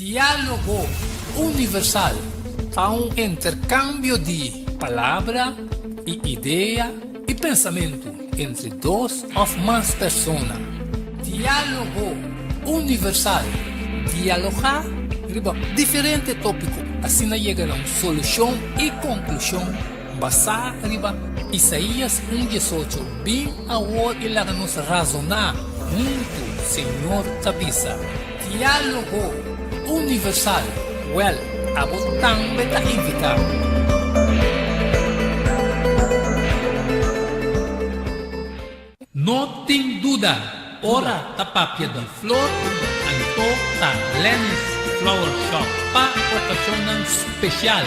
Diálogo universal é um intercâmbio de palavra e ideia e pensamento entre duas ou mais pessoas. Diálogo universal. Dialogar riba diferente tópico, assim chega a uma solução e conclusão basada riba Isaías 1:18. Bem agora ele nos razonar muito, Senhor Tabisa. Diálogo universal. Well, abot também ta invita. Não tem dúvida, ora tapapia de flor, anto ta Lenny's Flower Shop pa ocasión especial.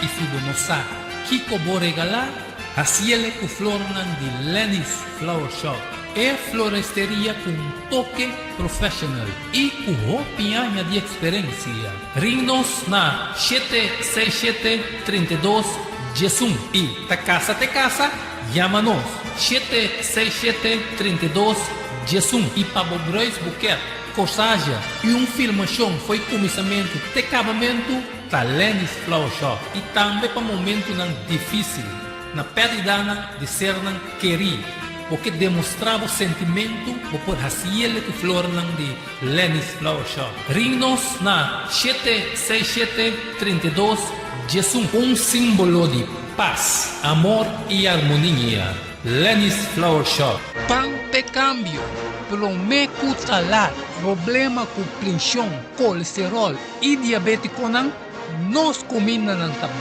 E se não sabe, Kiko vou regalar, haciele com flor de Lenny's Flower Shop. É floresteria com toque profissional e com roupinha de experiência. Ring-nos na 767-32-11 e te casa, chama-nos 767-32-11 e para Bobrois Buquet, corsagem e filmação foi começamento de acabamento da Lenny's Flower Shop e também para momento difícil na perda de ser querido. Porque demonstrava o sentimento por haciele que flor de Lenny's Flower Shop. Ring-nos na 767-32-11, símbolo de paz, amor e harmonia. Lenny's Flower Shop. Pante cambio, prometo talar, problema com pressão, colesterol e diabetes nós comemos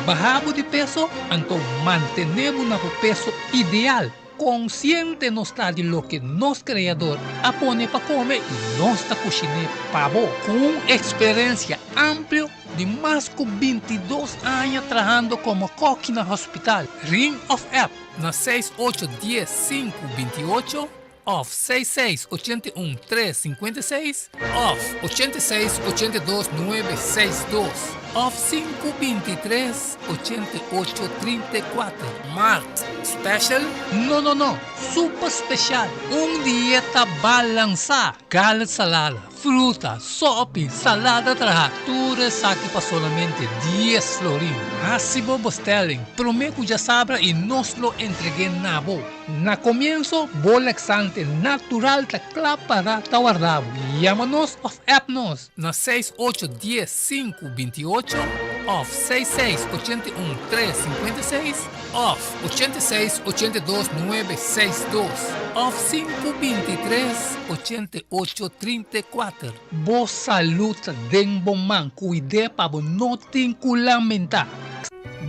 bajado de peso, então mantenemos o peso ideal. Consciente não está de lo que nosso criador apone para comer e nós está cozinhando pavo com experiência ampla de mais de 22 anos trabalhando como coque no hospital. Ring of App na 6810-528 off 6681-356 off 8682-962 off 523-8834 Mart Special? Não, super special. Dieta balançada, gallet salada, fruta, sopa, salada tudo aqui para somente 10 florins. Assim vos telling, prometo já sabe e nós lo entreguei na boa. Na comienzo, bolexante natural ta para ta guardado. Llámanos of appnos na 6810-528 off 6681-356 off 8682-962 off 523-8834. Boa saúde den bom man, cuide para não ter que lamentar.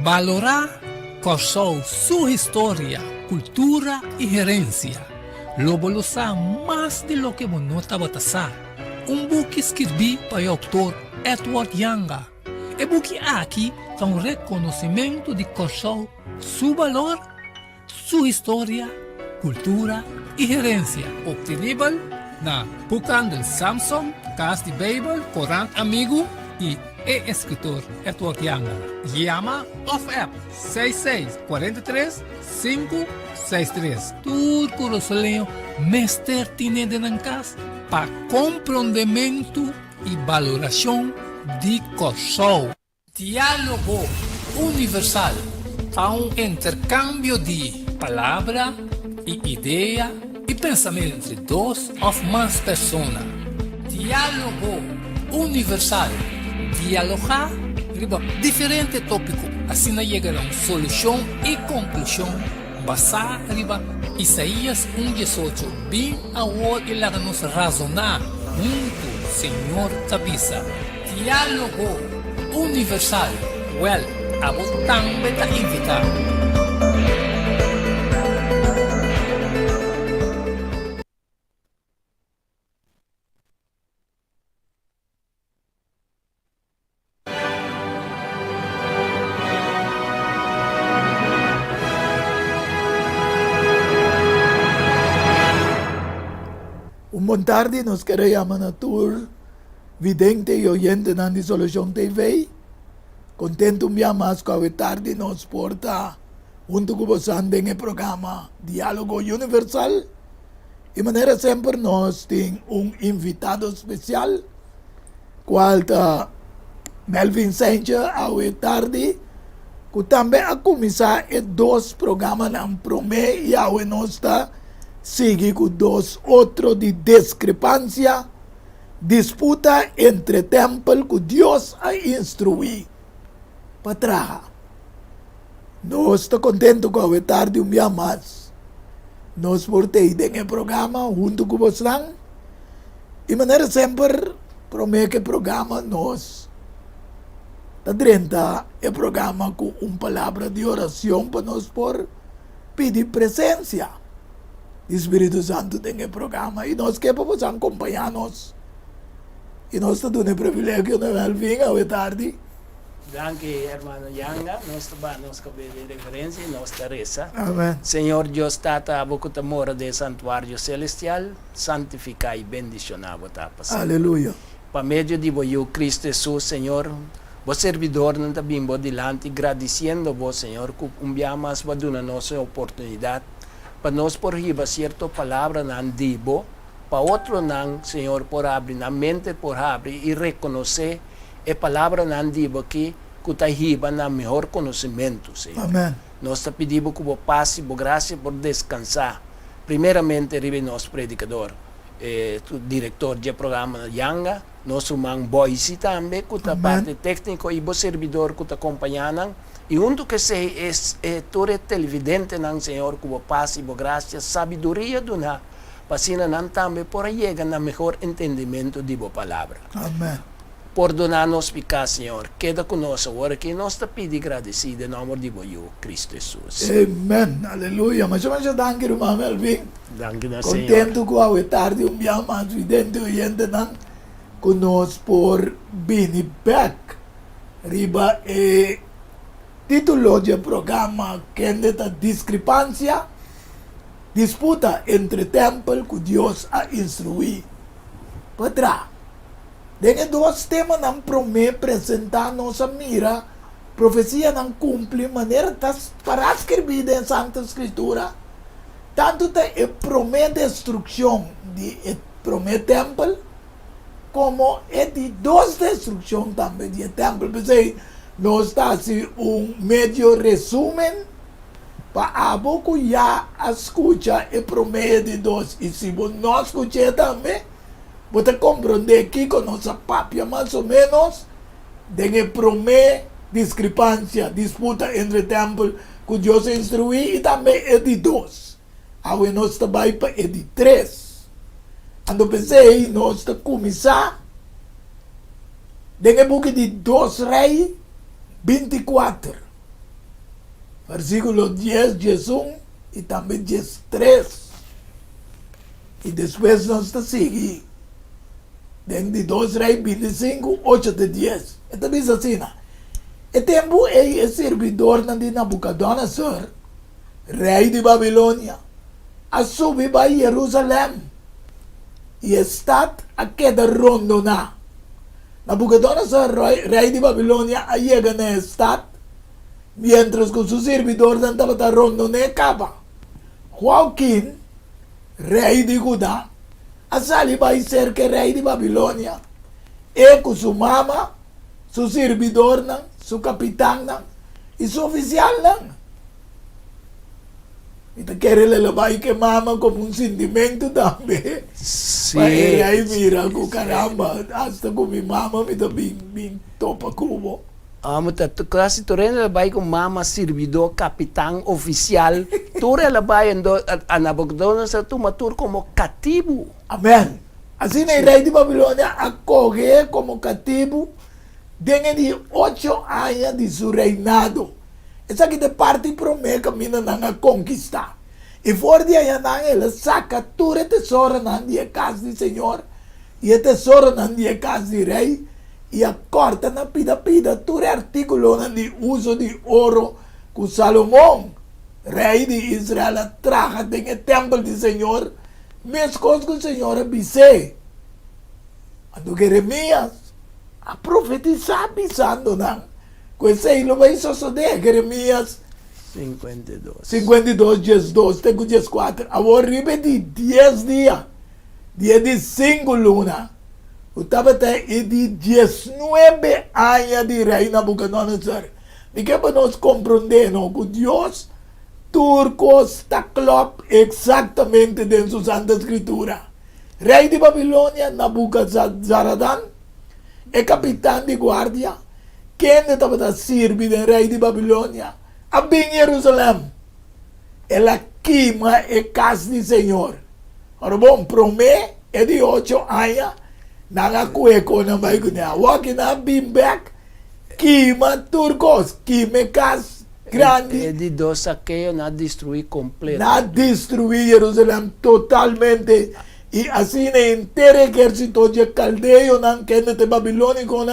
Valorar corsou sua história, cultura e gerência. Lobo lo sabe mais de lo que não estava a book escrevi para o autor Edward Yanga. E book aqui é reconhecimento de Corsou, seu valor, sua história, cultura e gerência. Obtenível na Bucan del Samsung, Casa de Babel, Corant Amigo e escritor Edward Yanga. Llama of App 6643-563. Turco Rosoleo, mestre tiene de nancas para compreendimento e valoração de Corsou. Diálogo universal é um intercâmbio de palavra e ideia e pensamento entre duas ou mais pessoas. Diálogo universal. Dialogar riba diferente tópico, assim chega a uma solução e conclusão basada riba Isaías 1:18. Bem agora ele nos razonar muito, Senhor Tabisa. Diálogo universal. Well, abot também ta invita. Buon tardi, nos queremos na tour vidente e oyente na Solução TV. Contento mais com a tarde nos porta junto com você em programa Diálogo Universal. E maneira sempre nós temos invitado especial quarta Melvin Sanchez awe tarde, que também a começar e dois programas não promete e awe nós está seguir com dois outros de discrepância, disputa entre templo que Deus a instruir para trabalhar. Nós estamos contentes com a tarde um dia mais. Nós portei nesse programa junto com vocês. E maneira sempre promete que o programa nós está dentro do programa com uma palavra de oração para nós por pedir presença do Espírito Santo nesse programa. E nós queremos você acompanhar-nos. E nós estamos dando o privilégio de vir a tarde. Danke, hermano Yanga, nos cabelo de referência, nos reza. Amém. Senhor Deus Tata, abocuta mora de santuário celestial, santificai e bendicionava tapas. Aleluia. Para meio de eu, Cristo Jesus, Senhor, vos servidor não está bimbo dilante, agradecendo vos, Senhor, que dia mais vai dar nossa oportunidade para nós por riba certa palavra não dibo, para outro não, Senhor, por abrir, na mente por abrir e reconhecer a palavra não dibo que está riba na melhor conhecimento, Senhor. Amém. Nós te pedimos que você passe, por graça, por descansar. Primeiramente, ribe nosso predicador, diretor do programa Yanga, nosso irmão Boise também, que está parte técnico e o servidor que está acompanhando. E junto que se todo televidente, não, Senhor, que você passe, por graça, sabedoria do na, para não também por chegar no melhor entendimento de sua palavra. Amém. Por donar-nos picar, Senhor. Queda conosco agora que nós te pedimos agradecido em nome de Deus, Cristo Jesus. Amém. Aleluia. Mas eu danke, irmão Melvin. Danke na Contento com a tarde um dia mais vidente oyente não conosco por Bini Beck. Riba e título do programa que é a discrepância, disputa entre templo que Deus a instruir. Para Dengue dois temas não promete apresentar nossa mira, profecia não cumpre, maneira para escrever em Santa Escritura, tanto te promete destruição de promete templo, como é de duas destruição também de templo. Porque nós está assim medio resumen para a pouco já escuta e promete de dois. E se nós escutar também, você compreende que com nossa papia mais ou menos de promete discrepância, disputa entre templo que Deus instruiu e também é de dois. Agora nós também é de três. Quando pensei, nós começar de book de 2 Reis 24, versículo 10, 11 e também 13. E depois nós seguimos. De 2 Reis 25, 8 de 10. Então diz assim, e tempo é servidor de Nabucodonosor, rei de Babilônia, a subir para Jerusalém, e está a queda rondona. Nabucodonosor, rei de Babilônia, chega na estado, mientras que o seu servidor estava rondona e capa. Joaquim, rei de Judá, a sali vai ser que rei de Babilônia, e com sua mama, seu servidor, seu capitão e seu oficial. Então, quer levar que mama como sentimento também. Sim. Mas rei mira, com caramba, hasta com minha mama, me dá bem topa cubo. Tu classe tu ela vai com mama servidor capitão oficial tu ela vai a Nabucodonosor tu matur como cativo. Amém. Assim o rei de Babilônia acolhe como cativo dentro de 8 anos de seu reinado. Essa aqui de parte promete que mina não conquistar. E fora de aí ele saca todo o tesouro na casa do Senhor e o tesouro na casa do rei. E a corta na pida todo artículo de uso de ouro que Salomão, rei de Israel, traga no templo do Senhor, mesmo coisa que o Senhor avisou. Quando Jeremias a profetizar avisando, não. Com esse ele vai suceder, Jeremias 52, dias 2, tem o dias 4. Agora, de 10 dias, dia de 5 lunas, Utabata e di 19 anos de rei Nabucodonosor. E que para nós compreender, não, que Deus turco está claro exatamente dentro da Santa Escritura. Rei de Babilônia, Nabucodonosor, é capitão de guarda, quem estava servindo o rei de Babilônia, a bem Jerusalém. Ela queima a casa do Senhor. Ora bom, promete é de 8 anos, não cueco na vai ganhar. Walking na back, queima turcos, queima a casa grande. É de dois saqueios, não destruir completo. Não destruir Jerusalém totalmente. E assim, o inteiro exército de Caldeo, que é de Babilônico,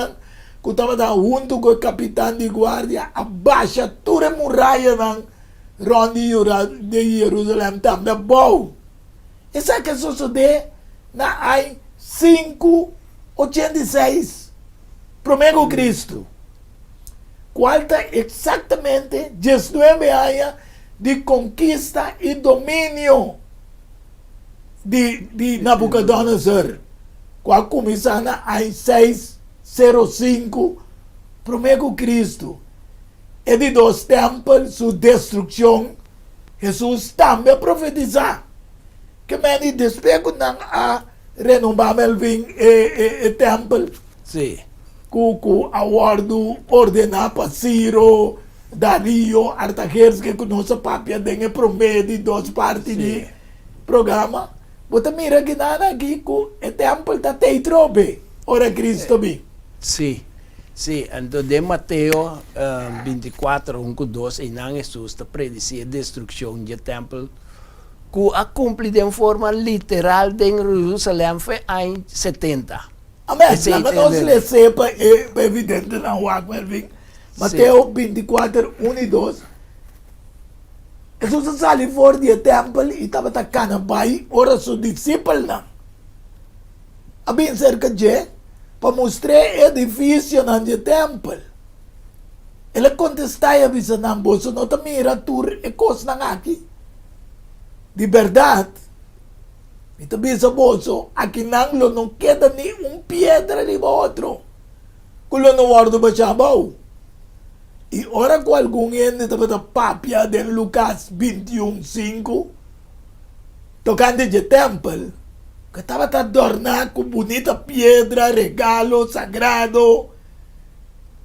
que estava junto com o capitão de guarda, abaixa toda a muralha de Jerusalém também. Bom, isso é que sucedeu na 586, primeiro Cristo. Qual é exatamente 19 anos de conquista e domínio de Nabucodonosor. Qual começa na 605, primeiro Cristo. E de dois templos, sua destruição, Jesus também profetizar que meni despego não a renovar o templo. Sim. Cuco awardo ordenar para Ciro, Dario, Artaxerxes, que nossa papia dengue promete duas partes de programa. Você mira que nada aqui que o templo está trobe. Ora Cristo bem. Sim. Sim, então de Mateus 24, 1, 2, e não Jesus está predizendo a destruição do templo, que a cumprir de forma literal em Jerusalém foi em 70. Amém. Se nós lhe sepa, é evidente não há Mateus 24, 1 e 2. Jesus saiu fora do templo e estava atacando o pai, ora seus discípulos não. A bem cerca de para mostrar o edifício no templo. Ele contestava a visão não, você não está mirando tudo e coisas aqui. De verdade, então bisa bolso, aqui não queda nem pedra de outro. Kulo no guardo ba siya bao? E ora ko algum ende da papia de Lucas 21:5 tocante de temple que estava adornado com bonita pedra, regalo sagrado.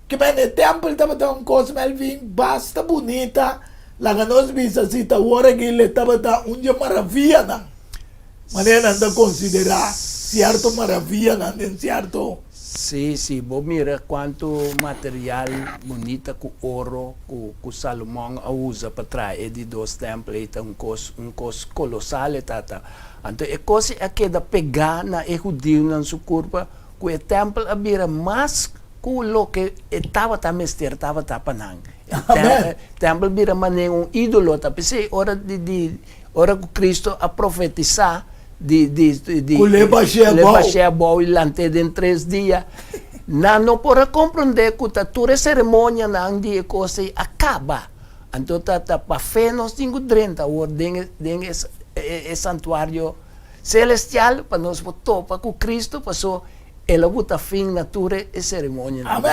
Que bem, o templo estava tão coisa melvin basta bonita. Lá nós vimos cita ora que ele estava uma maravilha não. Maneira de considerar certo maravilha não, certo. Sim, sim, vou mirar quanto material bonito com ouro que Salomão usa para trazer de dois templos, um coisa colossal, tata. Então, a coisa é que da pegar na judeu na sua curva, que o templo abria mais que o que estava a mestre, estava a panang. O templo abria mané ídolo, tapi hora hora que Cristo a profetizar de leva bom e lante em 3 dias. Não pode compreender que toda a cerimônia não dia coisa acaba. Então para fé nós temos 30 horas dentro é santuário celestial para nós topa com Cristo passou ela bota fim na tua cerimônia. Amém.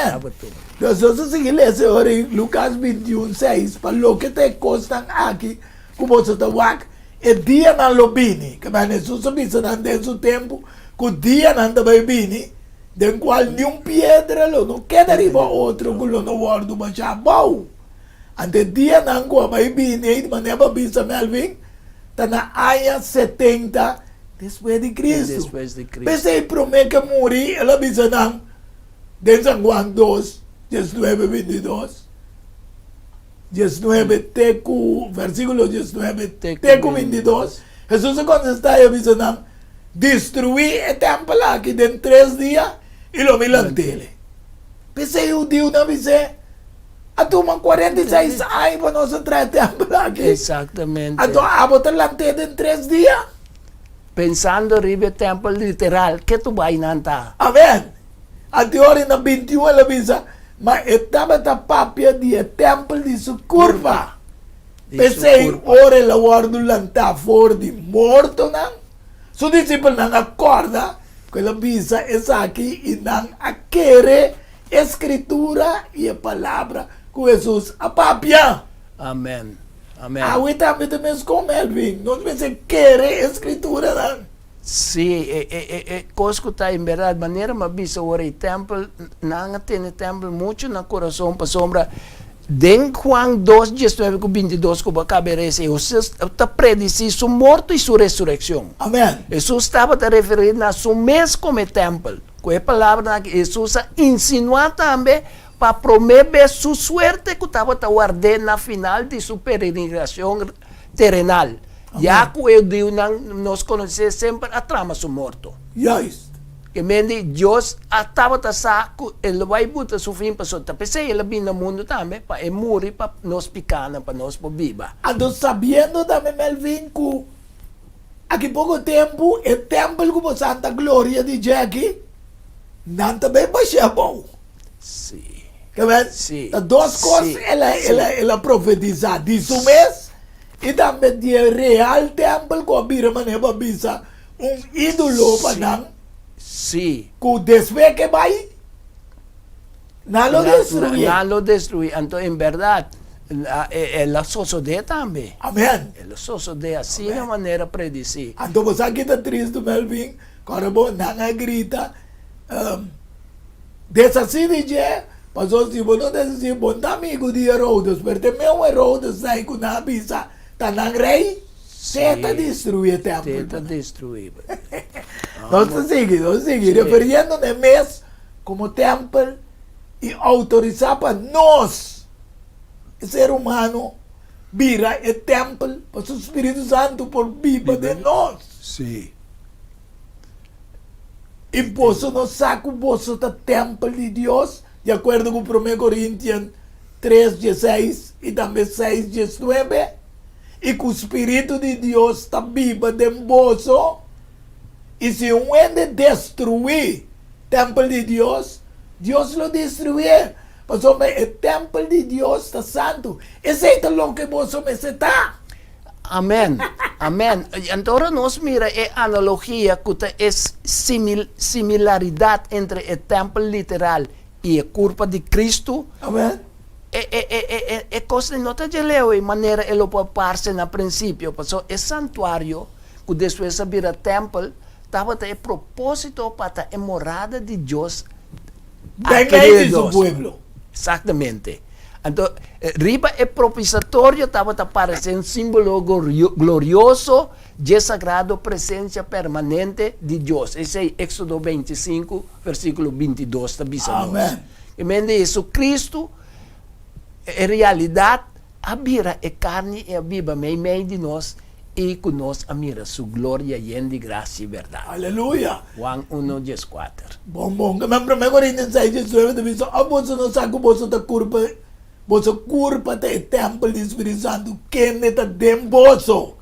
Nós vamos seguir essa hora em Lucas 21:6 para o que te costam aqui como você está wak e dia não lo bini que mas Jesus sabia nesse tempo que o dia não vai bini den qual nenhum pedra não queda riba outro que não guardo mas já bom ante dia não vai bini mas não vai bisa melvin está na área 70 depois de Cristo. Pensei promete que morrer, ela bisa não. De San Juan 2, 19:22. 19, versículo 19, teco 22. Jesus contesta e bisa não. Destruir o templo aqui em 3 dias e lo milantele. Pensei o Deus não bisa. A turma 46 anos para nós entrar no templo aqui. Exatamente. A tua abota lantele em 3 dias. Pensando ribe temple literal, que tu vai nanta? Amém. A teoria na 21 ela bisa, mas estava a papia de templo de sua curva. Pensei, ora ela guarda lanta fora de morto não. Su discípulo não acorda Quella bisa é aqui e não aquele escritura e a palavra que Jesus apapia. Amen. Amen. Awi também temos com Melvin. Nós pensamos querer escritura não. Sim, coisa que está em verdade, maneira mabisa ora o templo, não tem templo muito na coração para sombra. Den Juan 2, 19 com 22, que caberese, Jesus está predicindo sua morte e sua ressurreição. Amém. Jesus estava a referir a seu mês como templo. Com a palavra que Jesus insinuou também para promover sua suerte que estava a guardar na final de sua peregrinação terrenal. Já que eu digo, nós conhecemos sempre a trama do morto. Juist. Que mendi Deus estava a saco, ele vai botar seu fim para sua tapete, ele vem no mundo também para morrer para nós picana, para nós viva. Ando sabendo também, Melvin, que aqui pouco tempo, o templo como Santa Glória de Jackie, não também baixou bom. Sim. Que vem? Sim. As duas coisas, ela profetiza disso mês, e também de real templo, que a Bíblia maneva bisa, ídolo para não. Sim. Que después que vai, não lo destruye. Não lo destruye. Então, em verdade, ela sucede também. Amém. Ela sucede assim de maneira predicir. Então você aqui está triste, Melvin, quando você não grita, desassi de je, passou se você não desassi, bom amigo de Herodes, porque meu Herodes sai com a bisa, tá na rei, tenta destruir o templo. Tenta destruir. Nós seguimos, referindo-nos mesmo como templo e autorizar para nós, ser humano, vira o templo para o Espírito Santo por viva de nós. Sim. E você não sabe que você é templo de Deus, de acordo com 1 Coríntios 3:16 e também 6:19, e que o Espírito de Deus está vivo dentro de você. E se um ende destruir o templo de Deus, Deus lo destruir. Mas o templo de Deus está santo. Esse é o que você está. Amém. Amém. Então, nós mira a analogia que é similaridade entre o templo literal e a curva de Cristo. Amém. É coisa que não está de leu, de maneira ele pode parse no princípio. Porque é santuário que depois vira templo, estava a propósito para a morada de Deus. Bem de seu povo. Exatamente. Então, riba é propiciatório, estava a parecer um símbolo glorioso de sagrado presença permanente de Deus. Esse é Éxodo 25, versículo 22, da Bíblia. Amém. E mente Jesus Cristo, em realidade, a mira é carne e a viva meio de nós, e que nós a mira sua glória e de graça e verdade. Aleluia. Juan 1:14. Bom. Que membro me Coríntios 6:19 de visão. A você não sabe que você está curva. Você curva até o templo do Espírito Santo. Quem está dentro de você?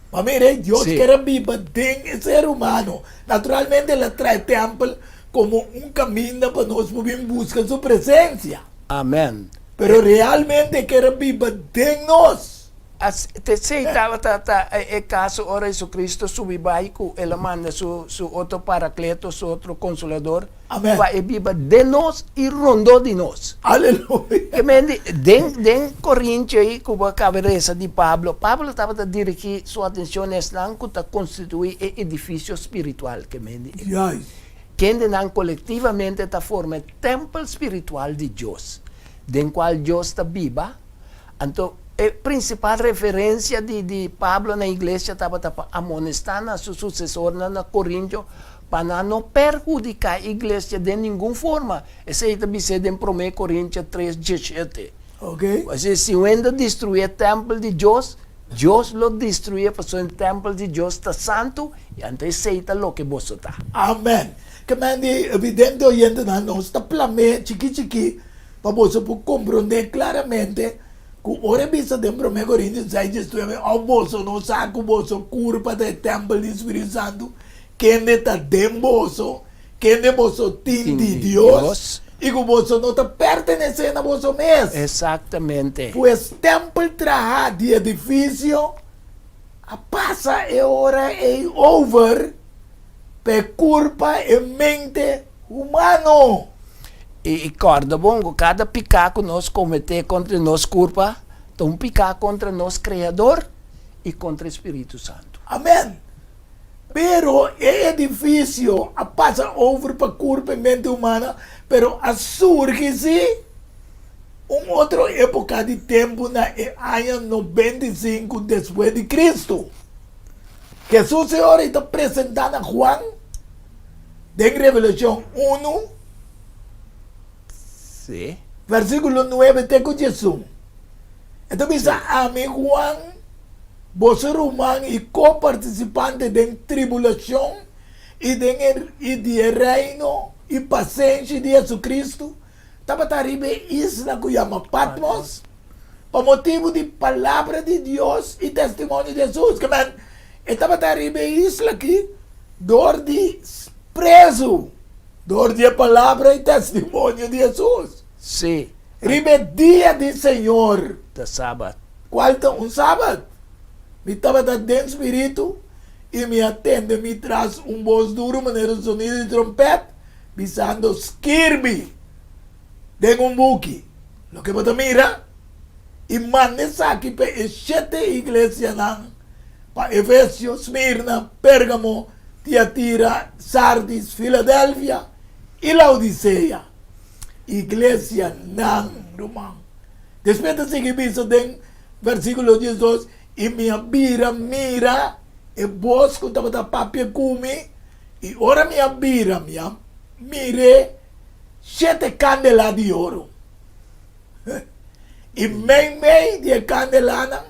Para mim, Deus quer viver dentro do ser humano. Naturalmente, ele traz o templo como caminho para nós podermos buscar sua presença. Amém. Pero realmente quer viver dentro de nós. É caso, ora Jesus Cristo subibaico, ele manda su outro paracleto, su outro consolador, Amém. vai viva de nós e rondou de nós. Aleluia. Que mendi, den Coríntios aí, com a cabeça de Pablo estava a dirigir sua atenção nesse que está constituir o edifício espiritual, que mendi. Yes. Que não coletivamente está formando o templo espiritual de Deus, den qual Deus está viva. Então, a principal referência de Pablo na igreja estava amonestando a seu sucessor na Corinto para não perjudicar a igreja de nenhuma forma. Esse é também em 1 Coríntios 3:17. Ok. Se o ainda destruir o templo de Deus, Deus lo destruye, porque o templo de Deus está santo e então aceita o que você está. Amém. Que mandi evidente oyente na nós está plame chiqui para você compreender claramente que ora vista de 1 Coríntios 6:19, a você não sabe que você curva do templo do Espírito Santo, quem está dentro de você, quem de você tem de Deus, e que você não está pertencendo a você mesmo. Exatamente. Pois templo traja de edifício, passa a hora é over, per culpa e mente umano. E corda bongo, cada pecado nós cometer contra nós culpa, então pecar contra nós Criador e contra o Espírito Santo. Amen. Pero é difícil a passar over para culpa e mente humana, pero a surge-se outra época de tempo na ano 95 depois de Cristo. Jesus Senhor está apresentando a Juan em Revelação 1, Sim. versículo 9 até com Jesus. Então, diz a mim, Juan, você humano e co-participante da tribulação e de reino e paciência de Jesus Cristo, estava arriba isla que chama Patmos, por motivo de palavra de Deus e testemunho de Jesus. Que man, estava arriba isla aqui, dor de preso, dor de palavra e testemunho de Jesus. Sim. Ribe dia de Senhor. Da sábado. Quarta, sábado. Me estava dentro do espírito e me atende, me traz voz duro, maneira de sonido de trompete, pisando skirby. Den buque. Lo que você mira, e manda aqui para 7 igrejas, para Efésios, Esmirna, Pérgamo, Tiatira, Sardis, Filadélfia e Laodiceia. Igreja não, irmão. Depois de seguir isso, tem versículo 18, e minha bira mira, e vos que estava da papia come, e ora minha bira, minha mire, 7 candelas de ouro. E meio de candelana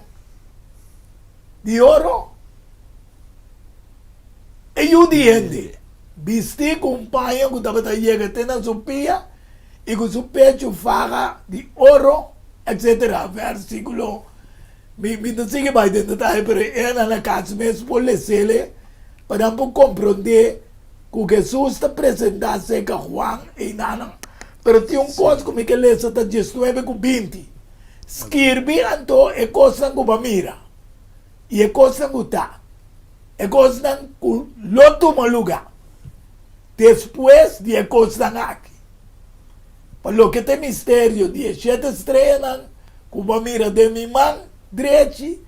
de ouro, e o diente, vesti com panha que estava da chega, tem na supia, e com seu pecho faga de ouro, etc. Versículo, me não sei que vai dentro da mas é na casa mesmo, por ler, para compreender que Jesus está apresentando a Juan e Nana. Pero tem coisa que me que lê está 19 com 20. Escrevi então é coisa que vai mira. E é coisa que tá. É coisa que loto maluga. Depois de coisa aqui. Para lo que tem mistério de 7 estrelas, que vai mira de minha mão direita,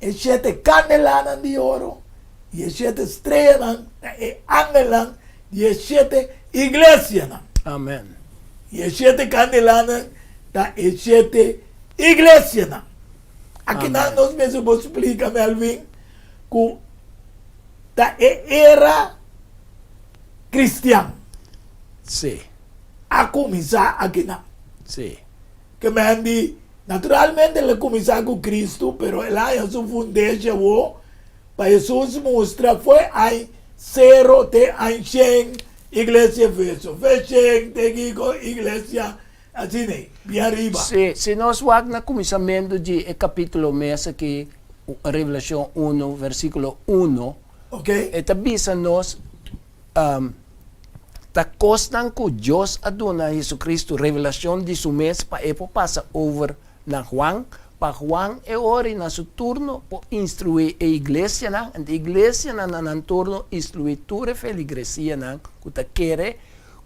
e 7 candelas de ouro, e 7 estrelas, e ángeles, e 7 igrejas. Amen. E 7 candelas, e 7 igrejas. Aqui nós mesmos explicamos, Melvin, que era cristão. Sim. A começar aqui não. Sim. Que me diz, naturalmente ele começou com Cristo, pero ela é sua fundação, para Jesus mostrar, foi aí, 0 até aí 100, igreja Efeso, foi 100, tem igreja, assim, bem arriba. Sim. Se nós vamos no começamento de capítulo mês aqui, Revelação 1, versículo 1, Ok? esta bisa nos ta costan que Deus aduna Jesus Cristo revelação de su mês para passa over na Juan, para Juan é hora na seu turno para instruir a igreja, e a igreja na turno instruir toda a igreja que ta quer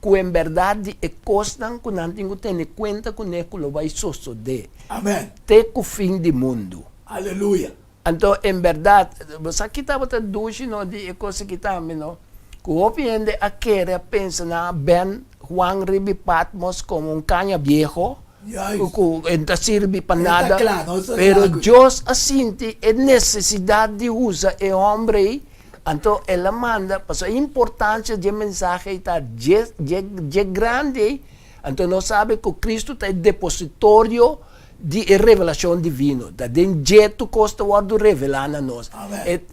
que em verdade é costan que não tem que ter conta que não vai suceder Amém. até o fim do mundo. Aleluia. Então, em verdade, você aqui estava dizendo de coisa que também, não? Que obviamente a querer pensa na Ben Juan Ribi Patmos como canha viejo, Yes. que não serve para Está nada, claro, não se pero sabe. Deus assinti a necessidade de usar o homem, então ela manda, para a importância de mensagem está de grande, então nós sabemos que Cristo é depositório de revelação divina, da den jeito costa o revelar a nós.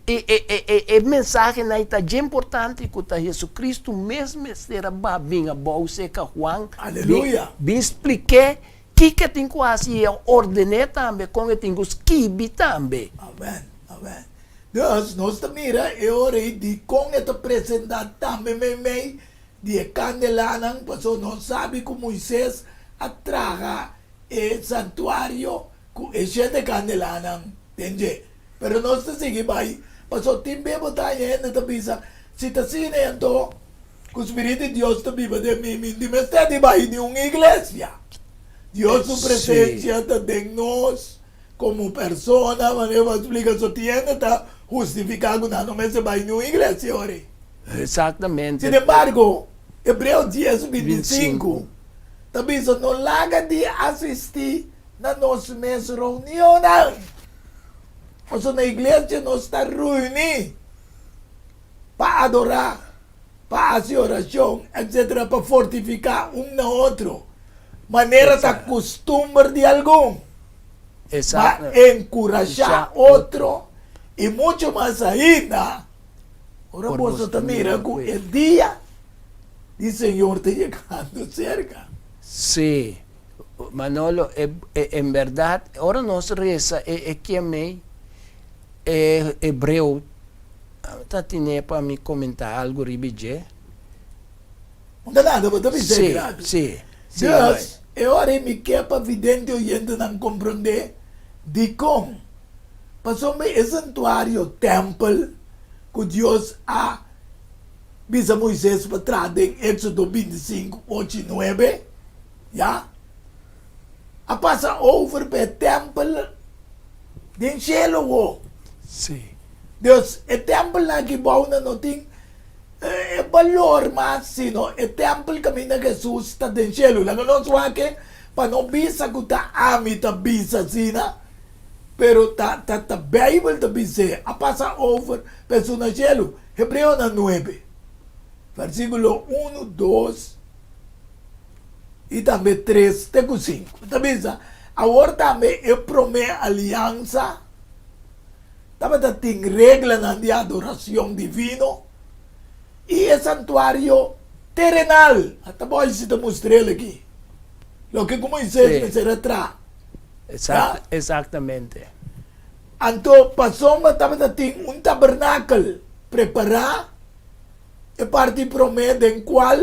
E mensagem aí está de importante que Jesus Cristo mesmo será bem a bolsa que Juan Aleluia. bem expliquei que tem que fazer ordenar também, como tem que escrever também. Amém. Amém. Deus, nós mira, é hora de com esta apresentar também meio de candelana, porque nós sabe que Moisés atraga o santuário com o 7 candelana, entende? Pero nós seguimos aí, porque tem bem botar aí nesta pisa, Se está assim, então, que o Espírito de Deus está vivo de mim, me está debaixo de uma igreja. Deus, sua presença está em nós, como persona, maneira explica, só tiene, está justificado, não me debaixo de uma igreja, ora. Exatamente. Sin embargo, Hebreus 10, 25, também não larga de assistir na nossa mesma reunião. Ou seja, na igreja nós está reunidos para adorar, para fazer oração, etc., para fortificar um no outro. Maneira da costume de algum. Exato. Para encorajar outro. E muito mais ainda, ora você também mira com o dia do Senhor está chegando cerca. Sim. Manolo, em verdade, ora nós reza que amei hebreu. Tá tinha para me comentar algo ribije? Não dá nada, mas também sei grado. Sim. Deus, é hora me quer para vidente oyente não compreender de como. Passou me esse santuário, templo, que Deus a visa Moisés para trás em Éxodo 25, 8 e 9, já? A passa over para o templo de cielo. Sim. Deus, o templo que bom não tem valor mas sino o templo que Jesus está no cielo. Lang não só que para não bisa que tá ami tá bisa sina, pero tá Bible tá bisa a passa over peso no cielo. Hebreo na 9, versículo 1, 2 e também 3 até 5. Tá bisa? Agora também é promessa aliança. Também tem regra de adoração divino. E é santuário terrenal. Até pode se te mostrar aqui. Lo que como Moisés me será atrás. Exatamente. Então, passou também tem um tabernáculo preparado. E parte promessa em qual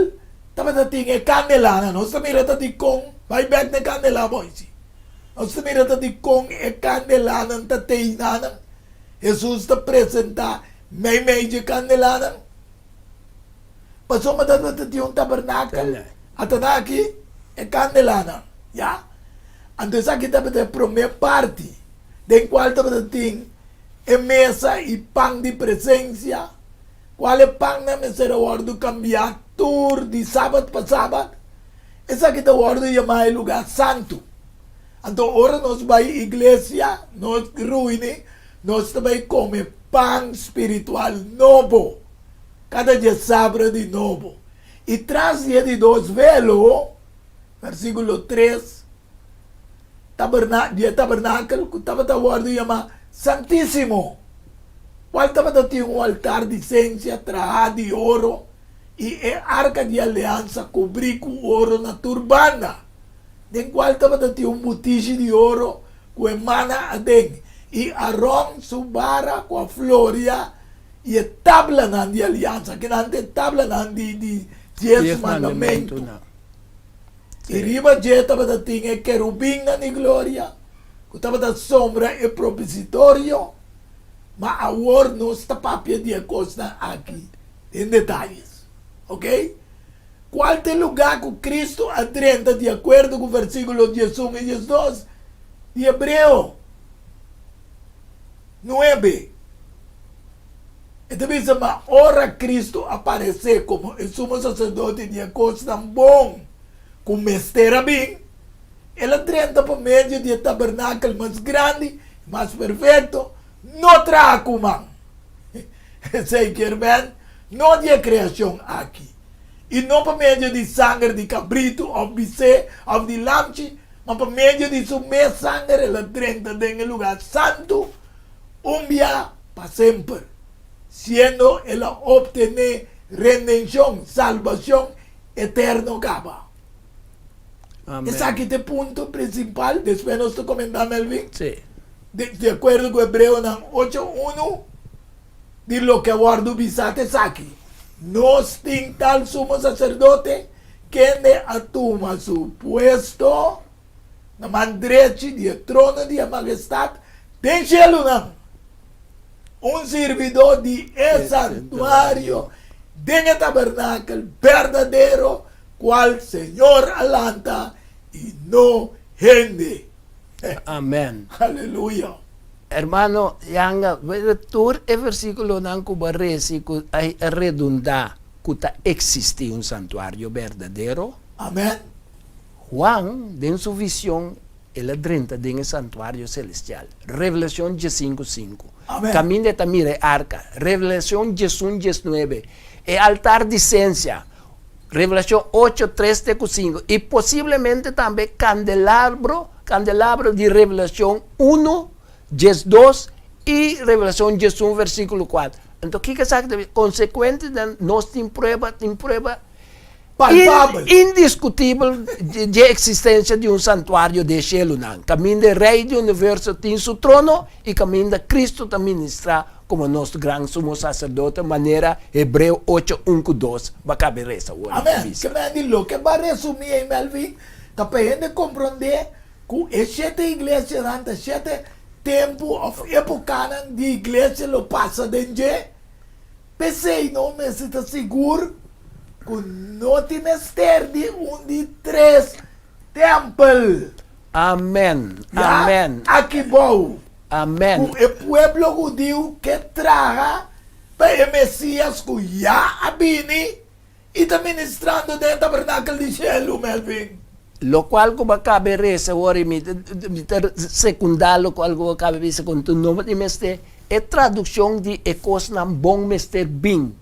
também tem a candelana. Nós também estamos com, vai back na candelana, boys. Nós também estamos com a candelana, tá teinana. Jesus te apresenta meio de candelana. Passou uma data de um tabernáculo. Até aqui é candelana. Já? Então, aqui também tem a primeira parte. De qual também tem a mesa e pão de presença. Qual é o pão na mesa é o ordem cambiar tour de sábado para sábado. Esse aqui é o ordem chamado lugar santo. Então, agora nós vamos à igreja, nós reunimos. Nós também comemos pão espiritual novo. Cada dia sábado de novo. E traz dia de 2 velos, versículo 3, tabernáculo, que estava a guarda chama Santíssimo. Qual estava tinha um altar de essência, trajado de ouro, e a arca de aliança cobri com ouro na turbana. De qual estava tinha um botije de ouro que emana a dentro. E Arão subara com a floria e a tabla de aliança, que não é tabla de 10 mandamentos. E riba de estava tinha querubim na glória, que estava da sombra e propicitório, mas agora não está papia de costa aqui, em detalhes. Ok? Qual é o lugar que Cristo atrenta de acordo com o versículo 11 e 12 de Hebreu 9. Então, mesmo a hora Cristo aparecer como o sumo sacerdote de coisa tão bom, com mestre bem, ele atrenta por meio de tabernáculo mais grande, mais perfeito, não traz como. Sei que irmão, não de criação aqui. E não por meio de sangue de cabrito, ou de sé, ou de lamche, mas por meio de seu mesmo sangue, ele atrenta em lugar santo, dia para sempre, sendo ela obtener redenção, salvação eterna acaba. Esse aqui é o ponto principal, depois nós comentamos, Melvin, de acordo com o Hebreu 8.1, de lo que aguardo bisate aqui. Nós temos tal sumo sacerdote que atuma seu puesto na mão direita do trono de majestade, tem cielo não. Um servidor de santuário en el tabernáculo verdadero, cual Señor alanta y no gente. Amen. Aleluya. Hermano, yanga, tur e versículo nan kubaresi ku ay redunda kuta existe un santuario verdadero. Amén. Juan, en su visión, él adrenta en el santuario celestial. Revelación 5:5. Amén. Camino de Tamire Arca. Revelación 19. El altar de esencia. Revelación 8:3-5. Y posiblemente también candelabro de Revelación 1, 2 y Revelación 1, versículo 4. Entonces, ¿qué exactamente? Consecuente de nuestra prueba Palpable. indiscutible de existência de um santuário de cielo. Caminho de Rei do Universo tem seu trono e caminho de Cristo te ministrar como nosso grande sumo sacerdote, maneira Hebreu 8:1-2. Vai caber essa hora. Amén. Que me dijo que va a resumir en Melvin, que de comprender que esta iglesia durante este tiempo of época de iglesia lo pasa dentro. Pensei, não me sinto seguro que não tem mister de de 3 templos. Amém. Ya, Amém. Aqui bom. Amém. O pueblo judío que traga para o Messias que já abini e está ministrando dentro do tabernáculo de cielo, Melvin. Lo qual come cabe essa hora mi secundário qual come cabe essa com tu nome de mestre é tradução de ecos nam bom mestre bem.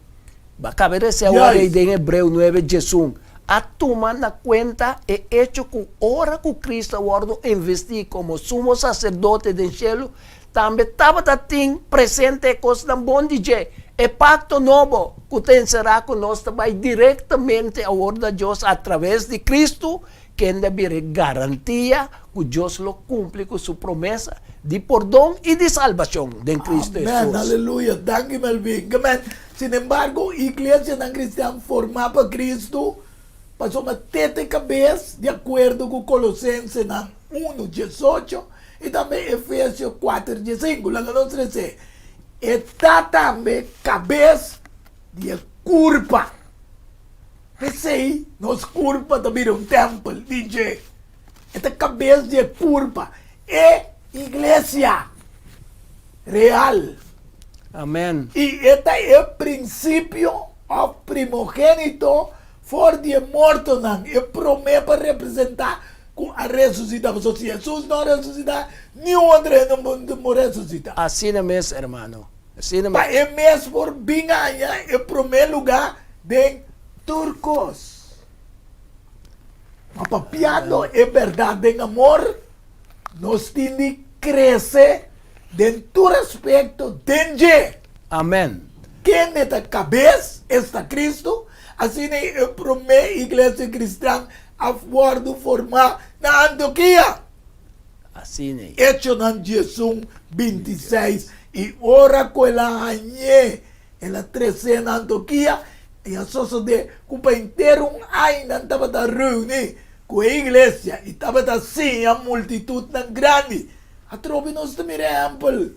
Vai caber essa hora Yes. em Hebreu 9:1. A tomar na conta é hecho que hora que Cristo guardo investir como sumo sacerdote do céu, também estava presente ecos nam bom DJ. É pacto novo que tem será conosco vai diretamente a ordem de Deus através de Cristo, que deve garantia que Deus lo cumpre com sua promessa de perdão e de salvação de Cristo Amén, Jesus. aleluya. Thank you, Melvin. Amén. Sin embargo, iglesia não cristã formada para Cristo passou uma teta cabeça de acordo com Colossenses 1:18 e também Efésios 4:5. Lá nós dizer, está também cabeça de culpa. Pensei, nós culpa também um templo, DJ. Esta cabeça de culpa é igreja real. Amém. Y este es el principio o primogénito for de morto, es promesa para representar a resucitação. Se Jesus não ressuscitar, nenhum André não ressuscita. Assim é mesmo, hermano. Assim é Mas mesmo. é mesmo por binganha, é o primeiro lugar de turcos. Mas papiando é verdade em amor, nós temos que crescer em todo aspecto de Amém. quem é a cabeça está Cristo, assim é a primeira igreja cristã a bordo formar na Antioquia. Assim é. Hecho en Jesús 26 y ora con la añe en la 13 na Antioquia y a soso de cupa inteiro año estaba da reunir con la iglesia y estaba assim a multitud tan grande. A tropa nos também ejemplo.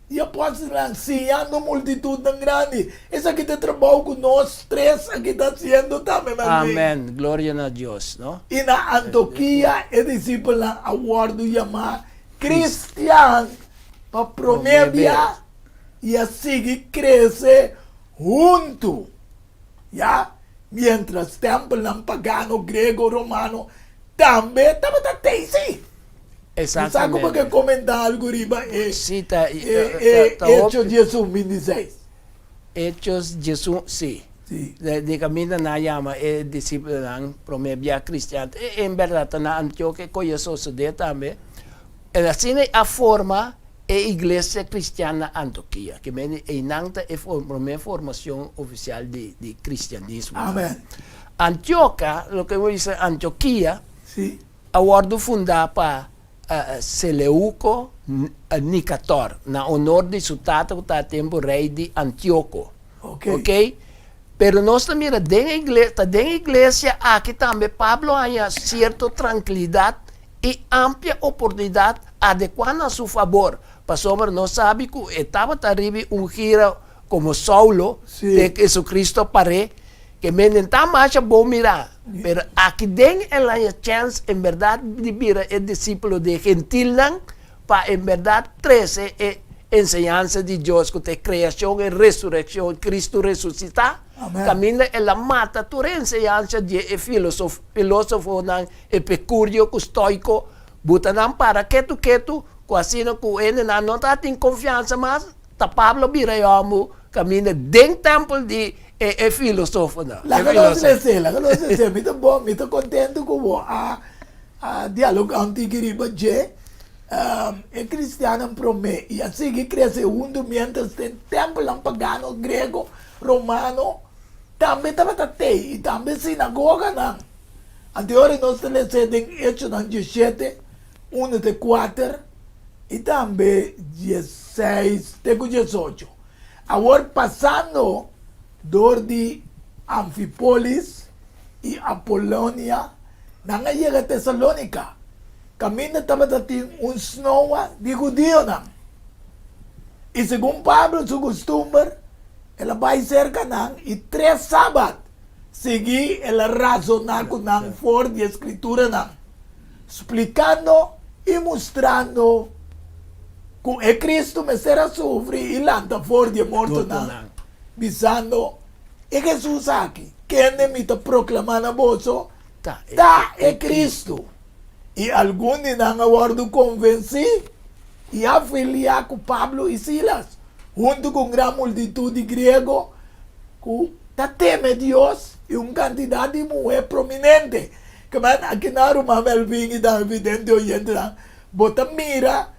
E após lançando multitud tão grande, esse aqui tem trabalho com nós três, aqui está sendo também, meu amigo. Amém. Glória a Deus, não? E na Antioquia, é discípulo a guardo chamar cristiano para promover e assim crescer junto. Já? Mientras templo não pagano, grego, romano, também estava até assim. Sabe como que comentar algo riba? Sim, tá. Hechos Jesus 26. Hechos Jesus, sim. Sí. De camino na llama discípulo ng promebia cristiano. Em verdade, na Antioquia, conheço de também. Assim é a forma a igreja cristiana Antioquia, que é inanta a primeira formação oficial de cristianismo. Amém. Antioquia, o que eu disse, Antioquia, Sí. award fundada para Seleuco Nicator, na honor de seu tata, tempo rei de Antíoco. Ok. Pero nós também, dentro da igreja, aqui também, Pablo tinha certa tranquilidade e ampla oportunidade adequada a seu favor. Pastor, nós sabemos que estava arriba gira como Saulo, Sí. de Jesucristo pare, que me nenta más a mira. Pero aquí den en la chance, en verdad, de mira el discípulo de gentil, para en verdad 13 enseñanza de Dios, que te creación y resurrección, Cristo resucita, Amén. camina en la mata, tu enseñanza de filósofo, epicurio, estoico, butanam para que tu, quasi no cuene, no tem confianza más, ta Pablo mira yo camina den templo de filósofo. La que no se sé, me estoy contento con vos a dialogar contigo, porque el cristiano promete, y así que crece junto mientras el templo pagano, griego, romano, también estaba y también sinagoga. Anterior no se le sé en Hechos 17, 1 de 4, y también 16, tengo 18. Ahora pasando de Anfípolis y Apolonia, nanga llega a Tesalónica. Camina estaba un snow de judío. Y según Pablo, su costumbre, él va cerca y 3 sábados seguí el razonar con for de escritura, explicando y mostrando que el Cristo me será sufrir y lanta for de muerto, visando y Jesús aquí, que me está proclamando vozo, está el Cristo. Y algunos han aguardado convencer y afiliar con Pablo y Silas, junto con gran multitud de griegos, que teme Dios y una cantidad de mujeres prominentes. Que man, aquí no Roma Melvin y dan evidente oyente, bota mira,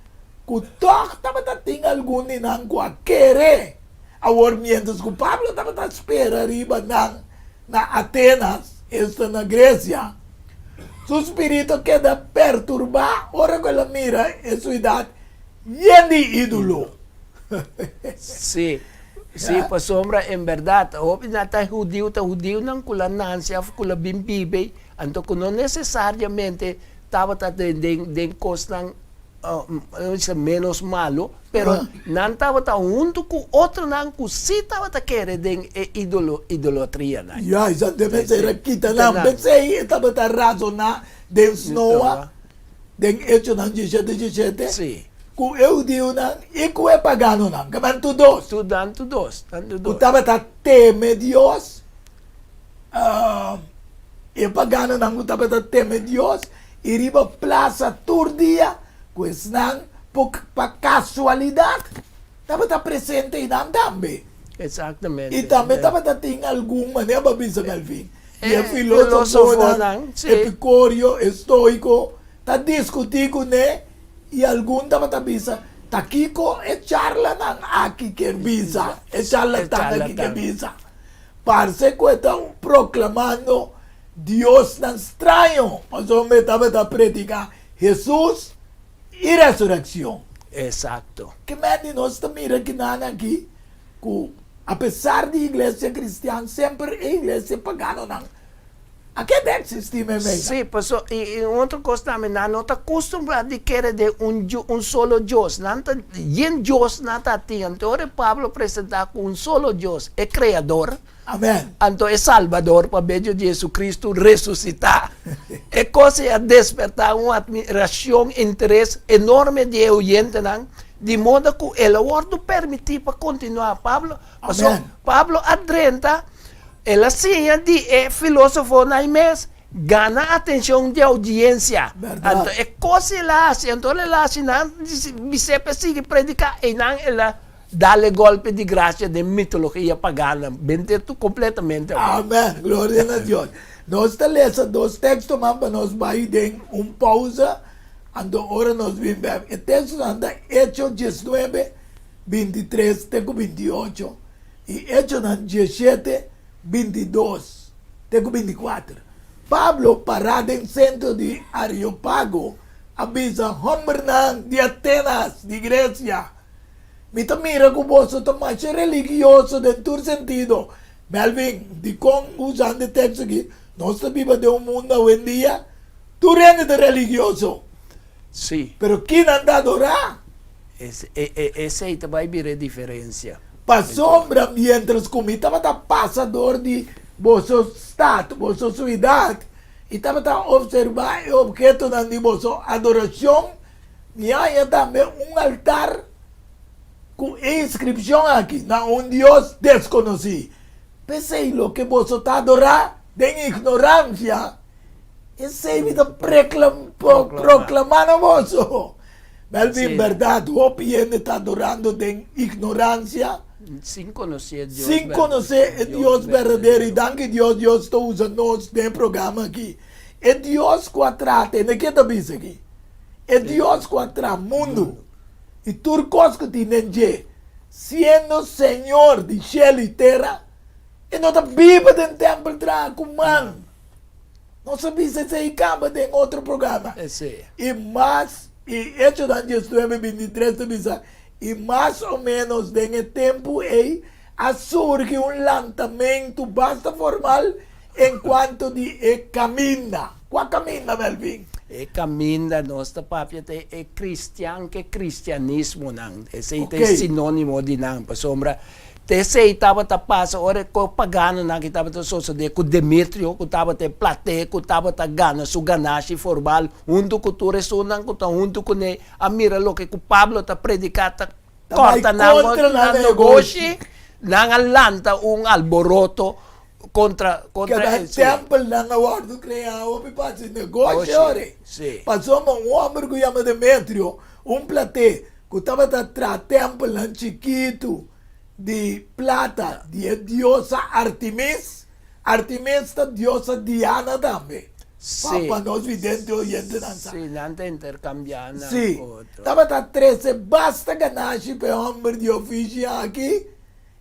que todos tienen algunos que querer. Ahora, mientras que Pablo estaba espera arriba na Atenas, esta na Grecia, su espíritu queda perturbado. Ahora que la mira en su edad, llena de ídolo. Sí, sí, pues sombra, en verdad, está judío, con la nancia, con la bimbibe, entonces no necesariamente estaba de cosas menos malo, pero no estaba junto con otro, que sí estaba querendo idolatría. Ya, exatamente, se repita, pensei, estaba razonando de Noah, de Hechos 17, Sí. com eu digo, e com o pagano, que man tu dos. Tu dos. Estava teme Deus, e pagano não estava teme Deus, e riba plaza turdia, pois não, por casualidade, estava presente e não também. Exactamente. E também estava tem alguma maneira para pensar Melvin. E é filósofo, filósofo, epicúreo, estoico, está discutindo, né? E algum estava pensando, tá aqui com é charlatán aqui que visa, é charlatán aqui que visa. Parece que estão proclamando Deus não estranho, mas o homem estava predicar Jesus e ressurreição. Exacto. Que mede nós mira que nada aqui, que apesar de igreja cristã, sempre é igreja pagana não. Aqui deve existir mesmo. Sí, pues y otra cosa también, no está acostumbrado de querer de un solo Dios, no está, y en Dios no está tiene. Entonces Pablo presenta con un solo Dios, el creador, Amén. entonces el salvador, por medio de Jesucristo resucitar. Es cosa de despertar una admiración, interés enorme de oyentes, de modo que el aborto permitir para continuar. Pablo adrenta, él hacía de filósofo naimés, gana atención de audiencia. Verdad. Entonces, es cosa la hace, entonces la hace, Bisepe sigue predicar y darle golpe de gracia de mitología pagana. Vente tú completamente. Amén. Gloria a Dios. Nós lemos dos textos, mas para nós vai dar pausa. Agora nós vimos. O texto anda Hechos 19, 23, 28. E Hechos 17, 22, 24. Pablo, parado em centro de Areópago, avisa homem de Atenas, de Grécia. Mira que você está mais religioso em todo sentido. Melvin, de como usando o texto aqui, nós vivemos de mundo hoje em dia, tu eres religioso. Sí. Pero quem anda a adorar? Ese ahí te va a ver la diferencia. para sombra, mientras como estava passador de vosso estado, vossa cidade, e estava a observar o objeto de vossa adoração, e há também altar com inscrição aqui, na um Deus desconhecido. Pensei lo que você está adorando, de ignorância, e se vida proclamando você. Mas, em verdade, o PN está adorando de ignorância, Sem conhecer Deus. sem conhecer Deus verdadeiro. E danke Deus está usando nós no programa aqui. É Deus que trata, e que está dizendo aqui? É Deus que trata o mundo. E tudo que tem sendo Senhor de céu e terra, e não está vivo dentro do templo com mão. Não sabia se acaba em outro programa. Sim. E mais, e Hechos de Anjos 9:23 diz, e mais ou menos nesse tempo aí, surge lançamento basta formal enquanto de caminha. Qual caminha, Melvin? E caminha nossa papia é cristiano que cristianismo não. Esse Okay. é sinônimo de não, para sombra. Esse estava a passar, ora com pagano não que estava a suceder com Demetrio, que estava a plateia, que estava a gana, su ganache formal, junto com tu ressonan, junto com a mira lo que Pablo está predicando, corta na negócio, na lanta alboroto contra Cada templo na guarda criado, me passa negócio, ore. Sim. Passou um homem que chama Demetrio, plateia, que estava a templo chiquito, de plata, de diosa Artemis. Artemis é diosa Diana também. Sim. Para nós videntes oyentes dança. Sim, não tem intercambiando. Sim. Estava a 13, basta ganagem para o homem de ofício aqui.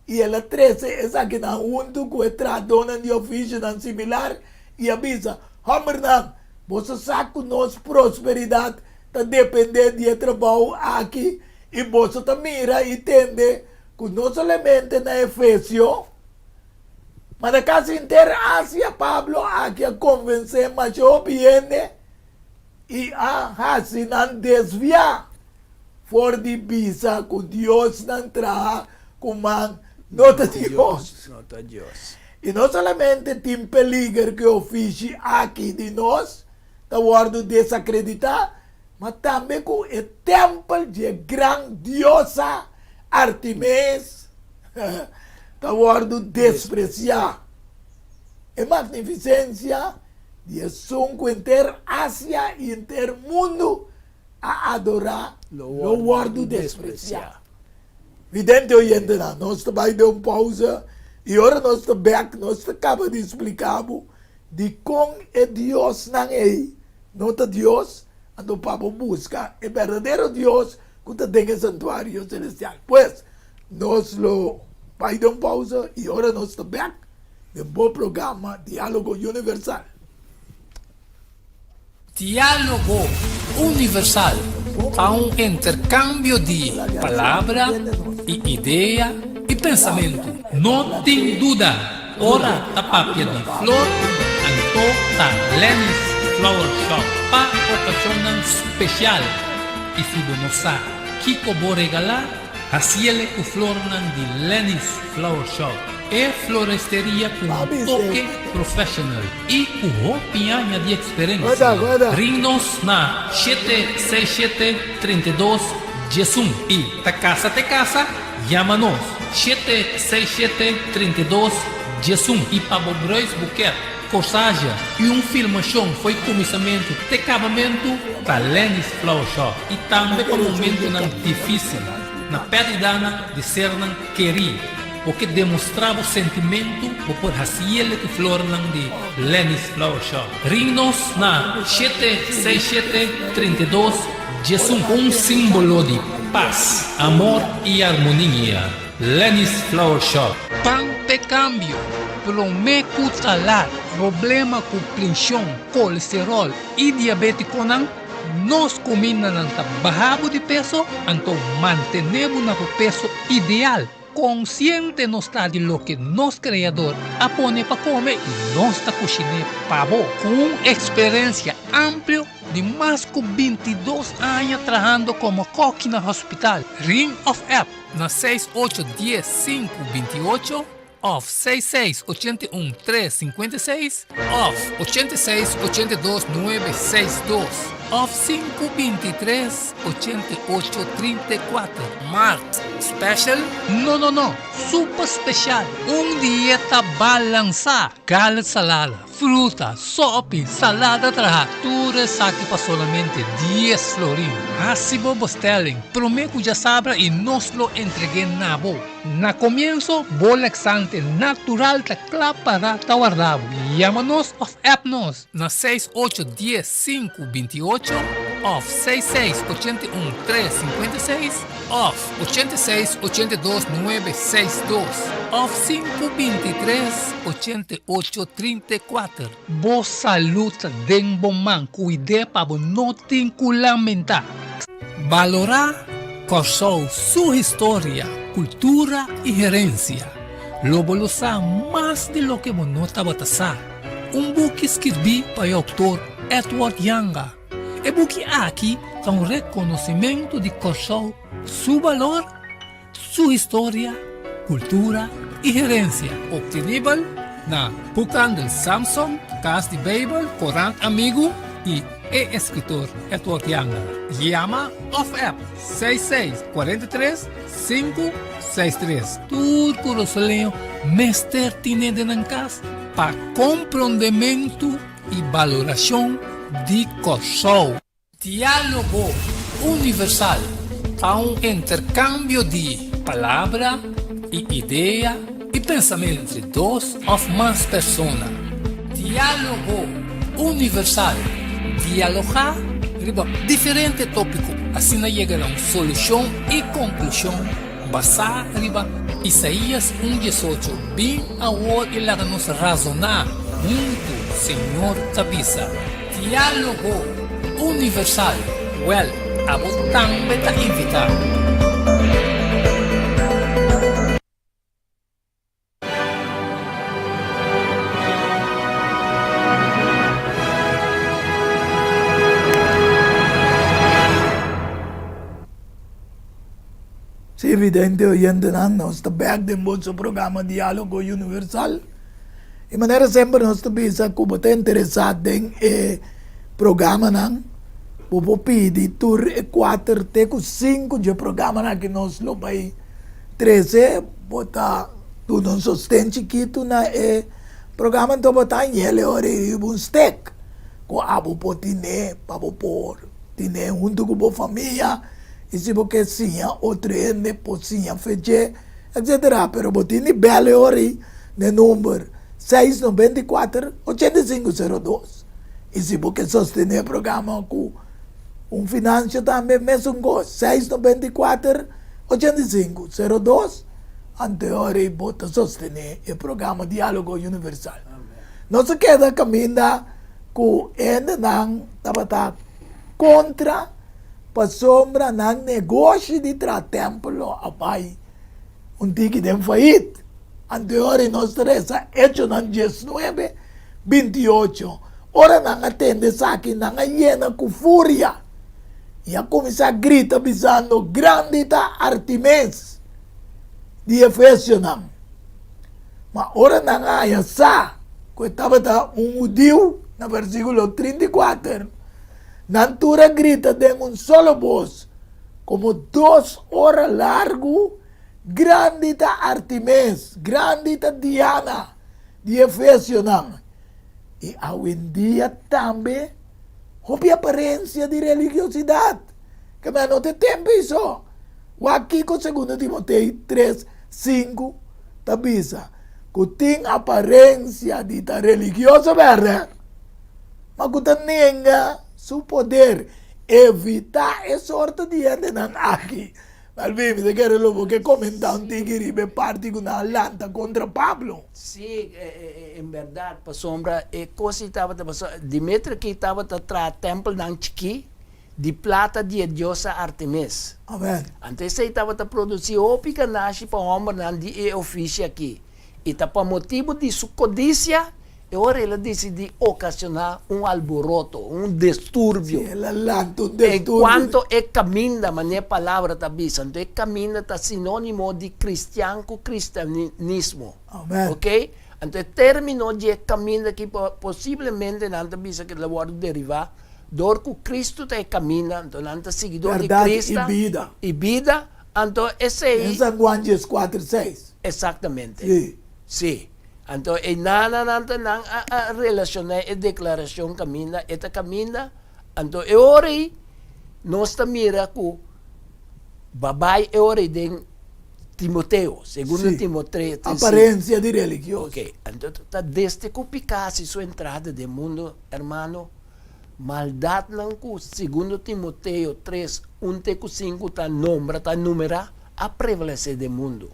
E ela 13 é aqui na junto com a tradona de ofício similar. E avisa, homem não, você sabe que nossa prosperidade está dependendo de trabalho aqui. E você também mira e entende que não somente na Efésio, mas na casa inteira, Ásia, Pablo, aqui a convencer, mas eu viene e assim não desviar. For de visa, que Deus não traz, com man, nota Deus. Nota Deus. E não somente tem peligro que o fiche aqui de nós, está guardo desacreditar, mas também com o templo de grandiosa Artemis, está guardo despreciar. A magnificência de sunco inteiro Ásia e inteiro mundo a adorar, lo guardo despreciar. Vidente oyente, nós estamos de uma pausa e agora nós estamos back, nós acabamos de explicar de como é Deus não é. Não é Deus, então vamos buscar o verdadeiro Deus que tem el santuário celestial. Pues, nós lo vamos de uma pausa e agora nós estamos back de um bom programa Diálogo Universal. Diálogo universal a um intercâmbio de palavra e ideia e pensamento. Não tem dúvida, ora da papia de flor, anto da Lenny's Flower Shop para ocasião especial. E se você não sabe que vou regalar, assim com flor de Lenny's Flower Shop. É floresteria com um toque profissional e com roupinha de experiência. Ring-nos na 767-32 Jesum e ta casa, chama-nos 767-32 Jesum e para o Brois Buquet, corsagem e filmação foi comissamento de acabamento da Lenny's Flower Shop e também com um momento difícil na perda de ser querido. Porque demonstrava o sentimento por raciele que flor de Lenny's Flower Shop. Ring-nos na 767-32 Jesus, símbolo de paz, amor e harmonia. Lenny's Flower Shop. Pan de cambio, prometo talar, problema com pressão, colesterol e diabetes nos combinam bajado de peso, então mantenemos o peso ideal. Consciente no está de lo que nos criador apone para comer y nos está cocinando pavo con experiência amplia de mais de 22 anos trabalhando como coque no hospital. Ring of App na 6810-528 of 6681-356 of 8682-962 of 523-8834. Mart Special? No. Super special. Dieta balança. Gallet salada, fruta, sopa, salada trajatura saque para solamente 10 florin. Así vos telling. Prometo ya sabra y nos lo entregué na bo. Na comienzo, laxante natural ta para guardado. Llámanos of appnos na 6810-528 of 6681-356 of 8682-962 of 523-8834. Vos salud den bom man, cuide para no lamentar. Valorar con su historia, cultura y herencia. Lo bolosa más de lo que monota batasa. Buque escrevi para o autor Edward Yanga. E buque aqui é reconhecimento de Kosovo, seu valor, sua história, cultura e herência. Obtenível na Bucan del Samsung, Casa de Bible, Corán Amigo e escritor Edward Yanga. Llama of App 6643-563. Turco Rosoleo, Mester Tinede Nancas, para compreendimento e valoração de Kosovo. Diálogo universal a intercâmbio de palavra e ideia e pensamento entre duas ou mais pessoas. Diálogo universal. Dialogar riba diferente tópico, assim chega a uma solução e conclusão basada riba Isaías 1:18. Bem agora ele a nos razonar muito, Senhor Tabisa. Diálogo universal. Well, a botão beta invitar. Si evidente oyente nós está back de nosso programa Diálogo Universal. De maneira sempre nós bisa que você interessado em programa não, vou pedir tour e 4 teco 5 de programa na que nós lo vai 13 botar tudo um sustento chiquito na programa to botar em ele ore um steak com abo potine para pôr tine junto com a família. E se você sim, outro ende, pocinha, feche, etc. Pero botini belle ori, de número 694-8502. E se você sostener o programa com finanço também, mesmo com 694-8502, anterior bota sostener o programa Diálogo Universal. Não se queda caminhando com ende não, estava contra para sombra ng negócio de templo apai tigre de faillite. Anterior nós teresa hecho ng 19-28. Ora nang atende sa akin nang llena com fúria. E a começar a grita bisando grandita Artemis de Efésio nang. Ma ora nang ayasa ko estava judío na versículo 34. Natura grita de un solo voz, como 2 horas largo, grandita Artemis, grandita Diana, de Efésio nang. E hoje em dia também, houve aparência de religiosidade, que mas não tem tempo isso. O aqui com 2 Timoteo 3:5, tabisa, que tem aparência de religioso, verdade? Mas que tem su poder evitar essa sorte de gente não aqui. Mas bem, me quero logo que comentar tigre de parte com a lanta contra Pablo. Sim, em verdade, para sombra, coisa estava Dimitri que estava atrás templo ng Chiqui de plata de diosa Artemis. Amen. Antes estava a produzir ópica nasce para homem de ofício aqui. E para motivo de sua codícia E ora ela decide ocasionar um alboroto, um distúrbio. Sì, l'allanto, un Enquanto é caminha, mas a palavra está dizendo, é caminha está sinônimo de cristiano com cristianismo. Amen. Ok? Então, o término de caminho que possivelmente não bisa que ela pode derivar do que Cristo está caminhando, então não está seguidor de Verdade Cristo e vida. e vida, então esse In aí, San Juan 4:6. exatamente. Sì. Sim. Então, e nada não a relacionar a declaração caminha, esta caminha, então é hora aí, nós está mira com babai é hora de Timoteo, segundo Sì. Timoteo. Apparenza di religioso. Ok, então desde que picasse sua entrada do mundo, hermano, maldade não que segundo Timoteo 3, 1-5 está nombra, está numera a prevalecer do mundo.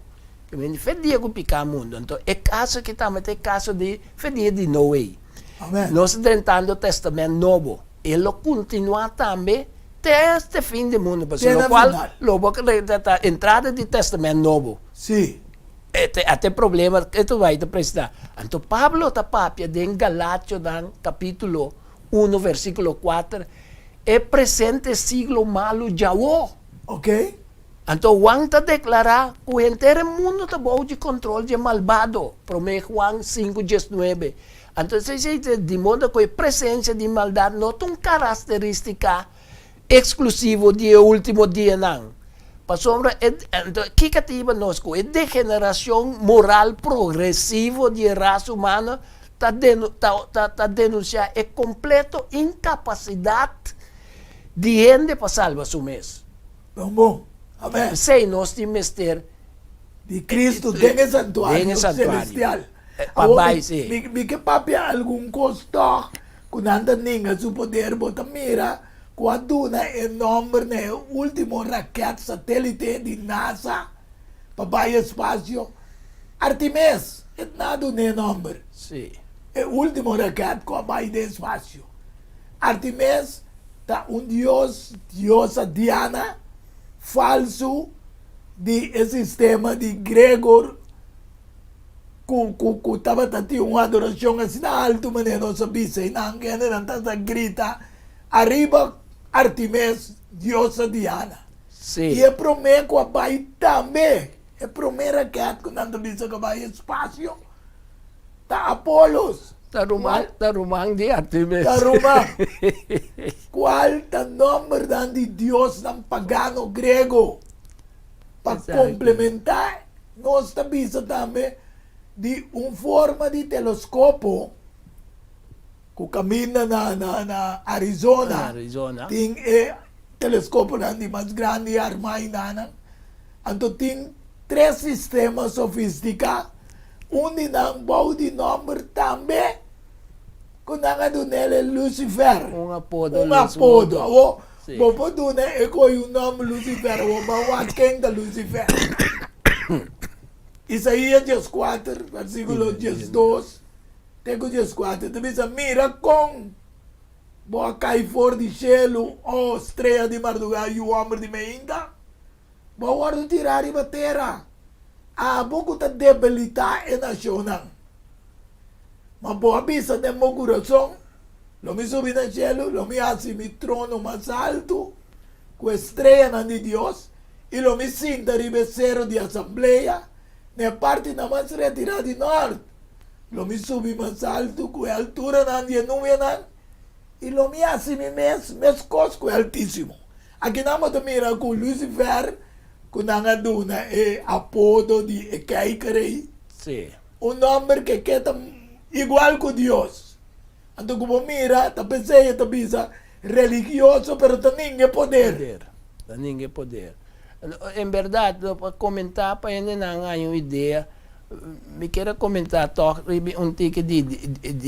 Quindi fedia que picar mundo. Então é caso que também é caso de fedia de Noé. Amen. Nós tentando o testamento novo. Ele continua também até este fim do mundo, Até no na qual final. logo a entrada do testamento novo. Sì. Até problema que tu vai te prestar. Então, Pablo está papia em Galátios, capítulo 1, versículo 4, é presente siglo malo já o. Ok? Então, Juan está declarar que o inteiro mundo está bom de controle de malvado. Promete Juan 5:19. Então, de modo que a presença de maldade não é uma característica exclusiva do último dia, não. Passombra, então, que cativa nós com a degeneração moral progressiva de raça humana está denunciar a completa incapacidade de gente para salvar seu mês. Bom. Amen. Sei nós temos ter Di Cristo dentro santuário celestial. Papai, sim. Mi che papia alcun costo con anda ninga su poder bota mira quando è numero ne ultimo racket satellite di NASA papai spazio Artemis è nato ne numero Sim. è ultimo racket con papai de spazio Artemis da un diosa Diana falso di sistema di Gregor que estava tendo uma adoração assim na alto, mas não sabia se não estava grita arriba Artemis, diosa Diana. Sim. E é promessa que vai também. É promessa que não sabia que vai espaço. Tá Apolos. Tá rumang di Artemis. Tá rumang. Qual tá nome de Deus ng pagano grego? Para complementar, nós sabemos também de forma de telescópio que caminha na Arizona. Tem telescópio mais grande armado na. Então tem 3 sistemas sofisticados. Não bom de nome também. Kung nga doon nila Lucifer. Un apodo. Un apodo. O, Sì. bobo doon eko yung nome Lucifer. O, bawat keng da Lucifer. Isaías 4, versículo 2. Tego 4. Tabi sa mira kung boa cai for di cielo, o estrela di madrugada, e o homem de meinda. Boa guardo tirare ba terra. Boku ta debilita e nacional. Ma boa bisa de mo coração. Lo mi subi no cielo, lo mi hace mi trono más alto, con estrella de Dios, y lo mi cinta ribecero de asamblea, ne parte nada más retirada de norte. Lo mi subi más alto, con altura de nube, y lo mi hace mi mes cosco altísimo. Aquí nada más te mira con Lucifer, con Angaduna, apodo de Kaikarei, Sí. un nombre que queda igual que Dios. Então, como mira, tá pensando, tá pensa religioso, pero tá ninguém poder. Da ninguém poder. Em verdade, para comentar, para ainda não há uma ideia, me quero comentar tique de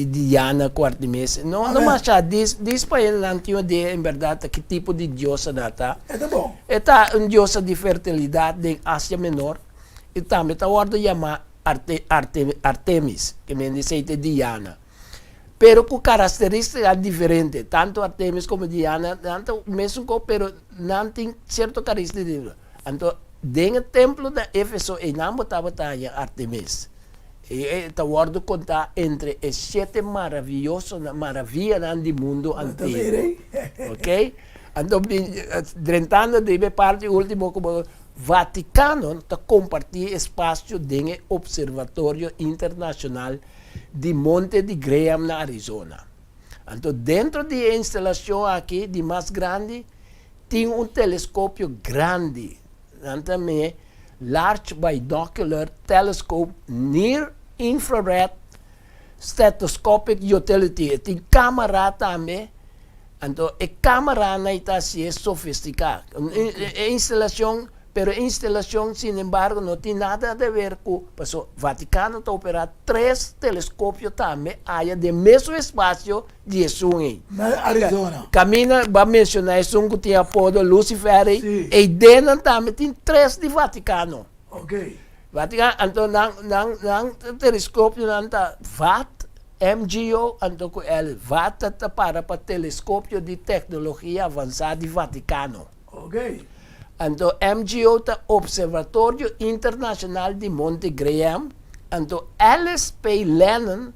Diana com Artemis. Não mas já diz para ainda não tinha ideia, em verdade, que tipo de diosa tá. É tá bom. Esta uma diosa de fertilidade em Ásia Menor. E também está ordo chamar Artemis, que me diz Diana. Pero com características diferentes, tanto Artemis como Diana, tanto mesmo, pero não tem certa característica. Então, dentro do templo de Éfeso, não estava Artemis. Esta word conta entre as 7 maravillas do mundo antigo. Ok? Então, drentando deve parte último como Vaticano está compartilhando espaço no Observatório Internacional de Monte de Graham, na Arizona. Então, dentro da instalação aqui, de mais grande, tem um telescópio grande, também Large Binocular Telescope Near Infrared Stethoscopic Utility. Tem câmera também. Então, a câmera não está assim sofisticada. A instalação, pero a instalação, sin embargo, não tem nada a ver com... O Vaticano está operando 3 telescópios também, aí do mesmo espaço de Sun. Na Arizona. Camina, vai mencionar, Sun que tem apodo Lucifer, e dentro também tem 3 de Vaticano. Ok. Vaticano, então, não telescópio, não está VAT, MGO, então, VAT está para telescópio de tecnologia avançada de Vaticano. Ok. Então, MGO está Observatório Internacional de Monte Graham. Então, Alice P. Lennon,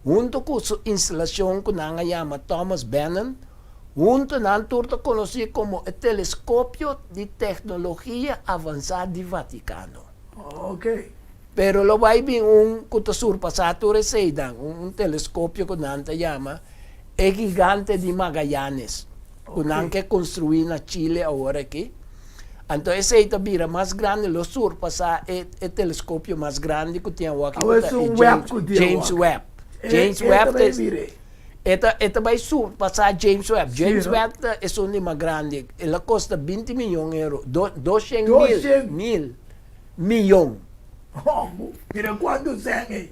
junto com sua instalação que nós chamamos Thomas Bannon, junto com conhecido como o Telescópio de Tecnologia Avançada de Vaticano. Ok. Pero lo vai vir que surpassado receita, telescópio que nós chamamos o Gigante de Magallanes, que nós que construir na Chile agora aqui. Então, esse aí vira mais grande, lo surpassa o telescópio mais grande que tem aqui. James Webb. James Webb. Esta vai surpassar James Webb. James Webb é um mais grande. Ela custa 20 milhões de euros. 200 mil milhões. Oh, mira quando sangue.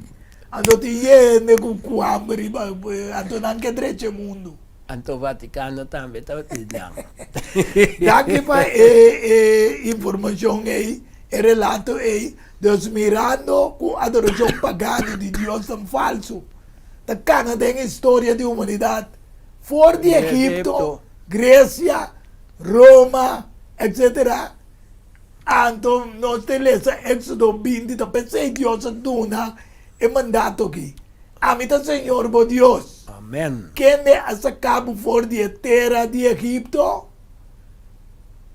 Ando ti yene com hambre, ando não quer treche mundo. Então, o Vaticano também está lidando. Daqui para informação aí, relato aí, Deus mirando com a adoração pagana de Deus tão falso. Da cana tem história de humanidade. Fora de Egipto, Grécia, Roma, etc. Então, nós temos Éxodo 20, pensei Deus duna e mandato aqui. Amita Senhor, bom Deus. Amém. Quem é sacado fora de terra de Egipto?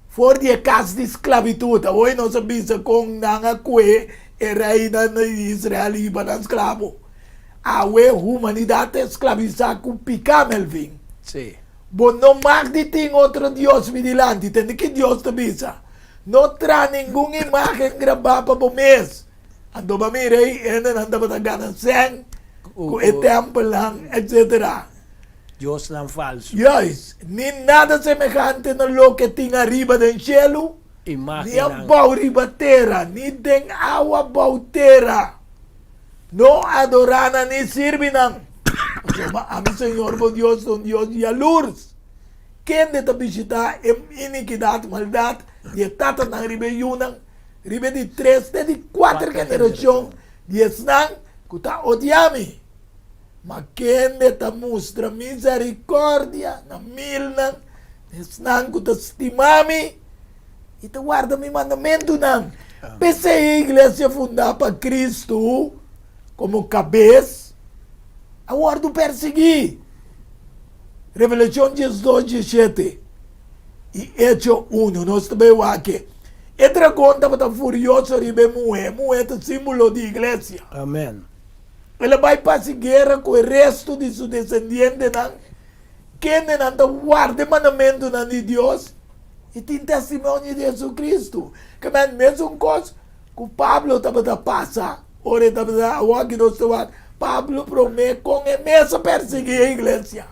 Fora de casa de esclavitud. Hoje nós sabemos com nanga que era ainda de Israel e para escravo. A humanidade esclavizada com picamel vim. Sim. Bom, não mais de tem outro Deus vigilante. Tem que Deus te avisa. Não traz nenhuma imagem gravada para o mês. Ando ba mirei, ainda não estava tagando sangue. Com o templo lang, etc. Deus não falso. Yes, nem nada semelhante no lo que tem arriba do cielo, nem a bau riba terra, nem tem água bau terra. Não adorana nem sirve não. A mi Senhor, bom Deus, um Deus de alures. Quem de visitar iniquidade, maldade, de tata na rebelião, ribe de 3, de 4 gerações, de esnang, que está odiame. Mas quem te mostra misericórdia na milna, esnang que te estimame, e te guarda mi mandamento não. Pense a igreja fundada para Cristo, como cabeça, agora tu perseguir. Revelação 18, 17 e Hecho 1, nós também aqui. E dragão estava furioso ribe moe é símbolo de igreja. Amém. Ela vai para a guerra com o resto de seus descendentes, quem não guarda o mandamento de Deus e tem testemunho de Jesus Cristo. Que é a mesma coisa que o Pablo estava passando. Ora, estava Pablo promete com a mesma perseguir a igreja.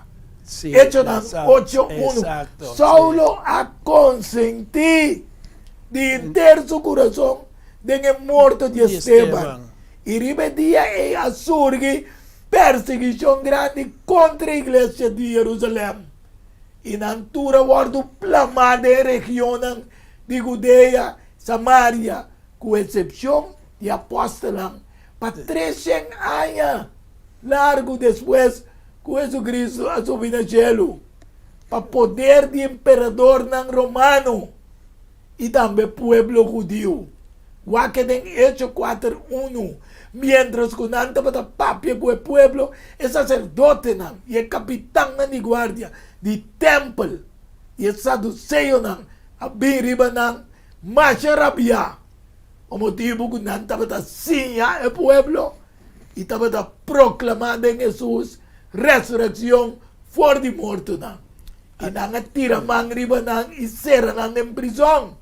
Sim, Hecho 8:1. Saulo a consentir de inteiro seu coração de morto de Esteban. E ribedia e a surgir perseguição grande contra a igreja de Jerusalém. E na altura guardo plamada em região de Judeia, Samaria, com exceção de apóstolos, para 300 anos largo depois que Jesus Cristo a subir no cielo, para poder de imperador romano e também pueblo judío. Guaque en Hecho 4:1. Mientras que nanta para papia con el pueblo, el sacerdote nan, y el capitán nan de guardia, de templo, y el saduceo nan, abiriba nan, macha rabia. O motivo que nanta para sinya el pueblo, y para proclamar en Jesús resurrección for de muerto nan. Y nan tira man riba nan, y será nan en prisión.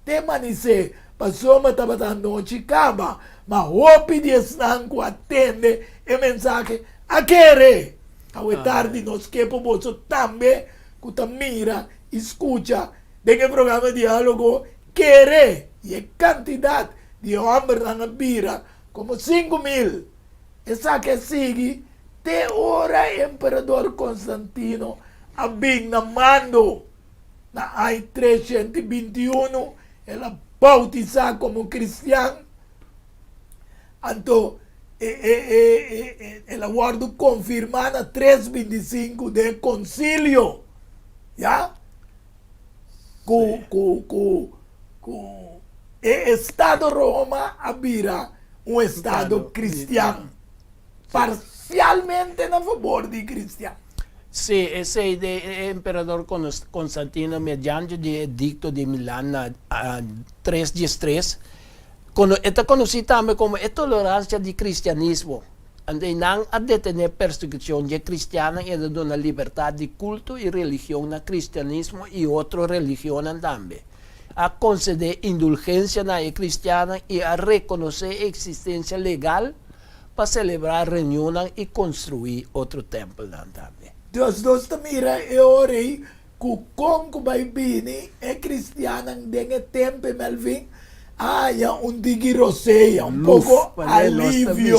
Tema ni se, pasó matabata noche cama, ma hopi di esnanco atende e mensaje a querer. A tarde nos que posso también que mira, escucha de que programa de diálogo querer y en cantidad de hombres en bira como 5,000. Esa que sigue te ora emperador Constantino a bin na mando na ai 321 ela bautizar como cristiano. Então, ela guarda confirmada 325 de concílio, já? Com Estado Roma abrirá Estado cristiano, parcialmente a favor de cristiano. Sì, ese de emperador Constantino mediante di edicto di Milano a 313, è conosciuta come tolleranza di cristianismo, e non a detenere persecuzione cristiana e a donare libertà di culto e religione al cristianismo e altre religioni también, a conceder indulgencia ai cristiani e a riconoscere esistenza legale para celebrar reuniões e construir outro templo también. Deus nos mira e orei que com vai bini é cristiana dengue tempo melvin haya un digiroseia, un poco alivio.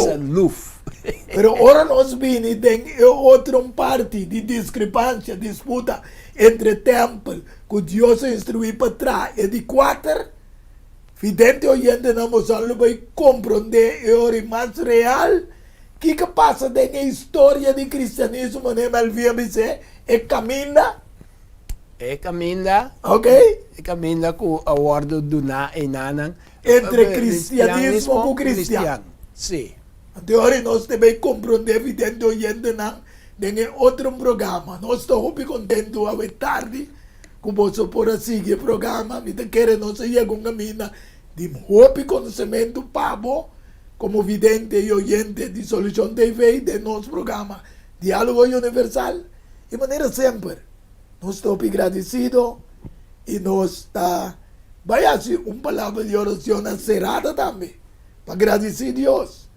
Pero ora nos bini dengue outra parte de discrepância, disputa entre templo que Deus instruiu para trás e de 4 vidente oyente na moção vai compreender e ora mais real. O que passa na história do cristianismo, né, Malvia, é caminha? É caminha. Ok? É caminha com a ordem do na e nanang. Entre cristianismo e cristiano. Sim. Agora nós também compreender, evidente, oyente, na outro programa. Nós estamos muito contentes a tarde, com você por seguir o programa, me querem nós ir com caminho de muito conhecimento, pabo, como vidente e oyente de Solução TV de nosso programa Diálogo Universal. De maneira sempre, nós estamos agradecidos e nós vai fazer uma palavra de oração cerrada também, para agradecer a Deus.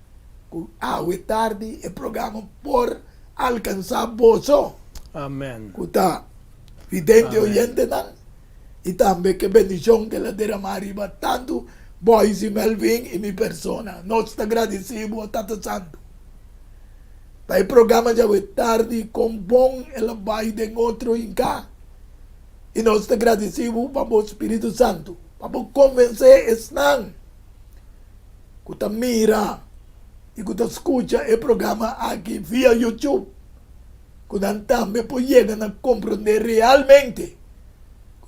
A tarde o programa por alcançar você. Amém. Que vidente e oyente não. E também que bendição que ela derramará tanto Boys e Melvin e minha persona. Nós te agradecemos a Tata Santo. Para o programa de hoje tarde, com bom ela vai de outro em cá. E nós te agradecemos para o Espírito Santo. Para convencer esse não. Que te mira e que te escuta o programa aqui via YouTube. Que também pode chegar a compreender realmente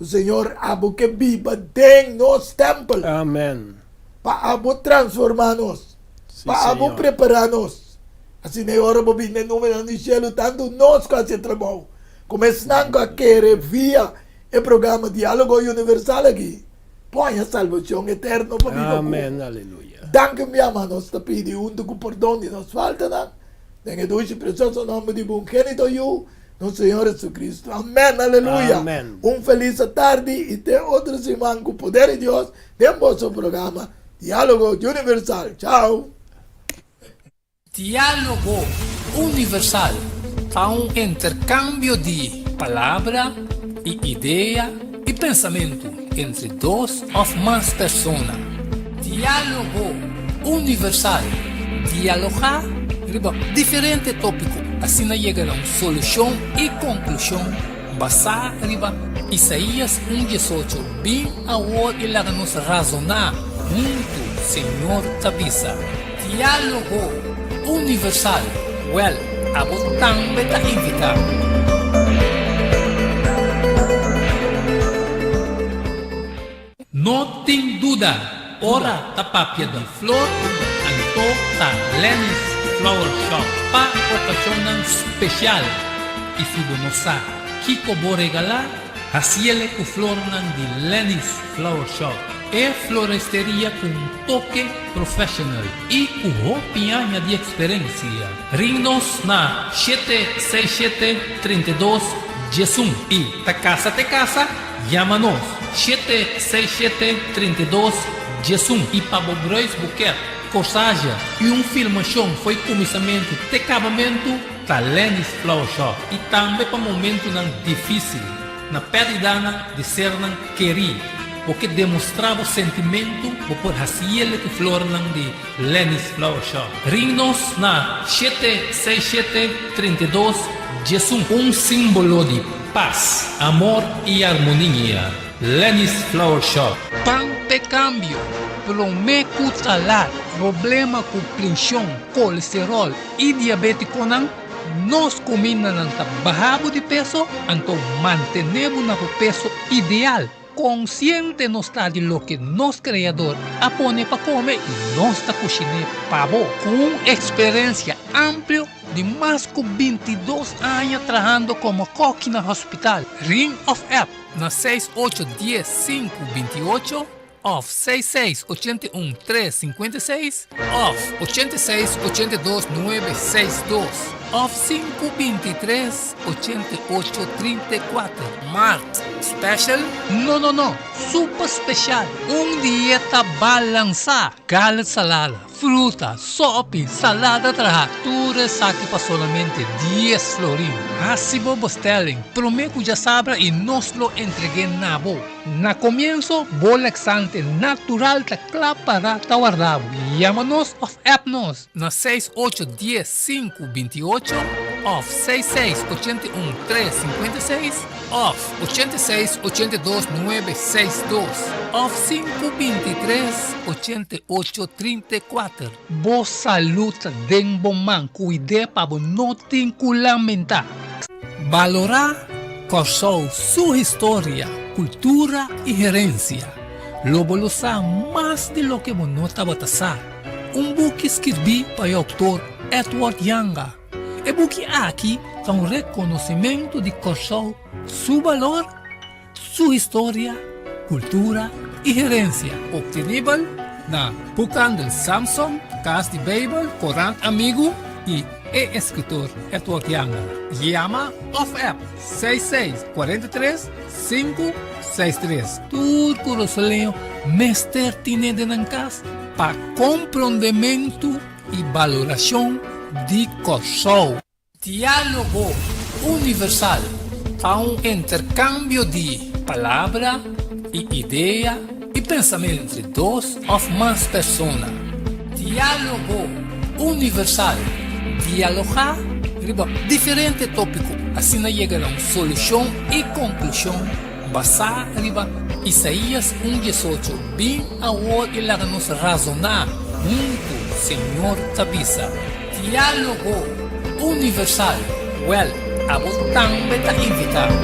o Senhor abo que viva dentro nos templos. Amém. Para abo transformar-nos. Para abo preparar-nos. Assim, na hora de vir no número do céu, tanto nós que fazemos trabalho. Começando a querer via o programa Diálogo Universal aqui. Põe a salvação eterna para mim. Amém, aleluia. Danke, minha irmã, nós te pedimos um perdão de nos falta. Em doce precioso nome de bom gênito no Senhor Jesus Cristo. Amém, aleluia. Amém. Feliz tarde e tem outros irmãos com o poder de Deus. Temos o programa Diálogo Universal. Tchau. Diálogo Universal é um intercâmbio de palavra e ideia e pensamento entre duas ou mais pessoas. Diálogo Universal. Dialogar sobre diferentes tópicos. Assim chega a uma solução e conclusão basada em Isaías 1:18. Bem agora ele nos razonar muito, Senhor Tabisa. Diálogo Universal. Well, a botão beta invitar. Não tem dúvida, ora tapapia de flor, anto ta Lenny's Flower Shop pa ocasión especial. E se não sabe, Kiko vou regalar, haciele com flor de Lenny's Flower Shop. É floresteria com toque profissional e com roupinha de experiência. Ring-nos na 767-32 Jesum e ta casa, llama-nos 767-32 Jesum e para o Grois Buquet, corsagem e filmação foi começamento de acabamento da Lenny's Flower Shop e também para momento difícil na pérdida de ser querido, porque demonstrava o sentimento por haciele que flor de Lenny's Flower Shop. Ring-nos na 767-32 Jesum, símbolo de paz, amor e harmonia. Lenny's Flower Shop. Pan de cambio, prometo talar, problema com pressão, colesterol e diabetes nós combinamos bajamos de peso, então mantenemos o peso ideal. Consciente não está de lo que nosso criador apone para comer e nossa cozinha pavo, com experiência ampla de mais de 22 anos trabalhando como coque no hospital. Ring of App na 6810-528 off 6681-356 off 8682-962 off 523-8834 Mart Special? Não, super special. Dieta balançada, gallet salada, fruta, sopa, salada tudo aqui para solamente 10 florin. Assim vos telling, prometo já sabe e nos lo entreguei na boa. Na comienzo, laxante natural da para guardado. Llama-nos of app-nos na 6810-528 off 6681-356 off 8682-962 off 523-8834. Boa saúde de bom man, cuide para não te lamentar. Valorar sua história, cultura e herência. Lobo lo sabe mais de lo que não estava a book escrevi para o autor Edward Yanga. E book aqui é reconhecimento de Corsou, seu valor, sua história, cultura e herência. Obtenível na Bucan del Samsung, Casa de Bible, Corant Amigo e escritor Edward Yanga. Llama of app 6643-563. Turco Rosaleo, mestre tine de Nancas para compreendimento e valoração de Corsou. Diálogo universal. Há intercâmbio de palavra e ideia e pensamento entre duas ou mais pessoas. Diálogo universal. Dialogar sobre diferentes tópicos, assim chega a uma solução e conclusão basada em Isaías 1:18. Bem a hora e nos razonar junto, Senhor Tabisa. Diálogo universal. A você também está invitado.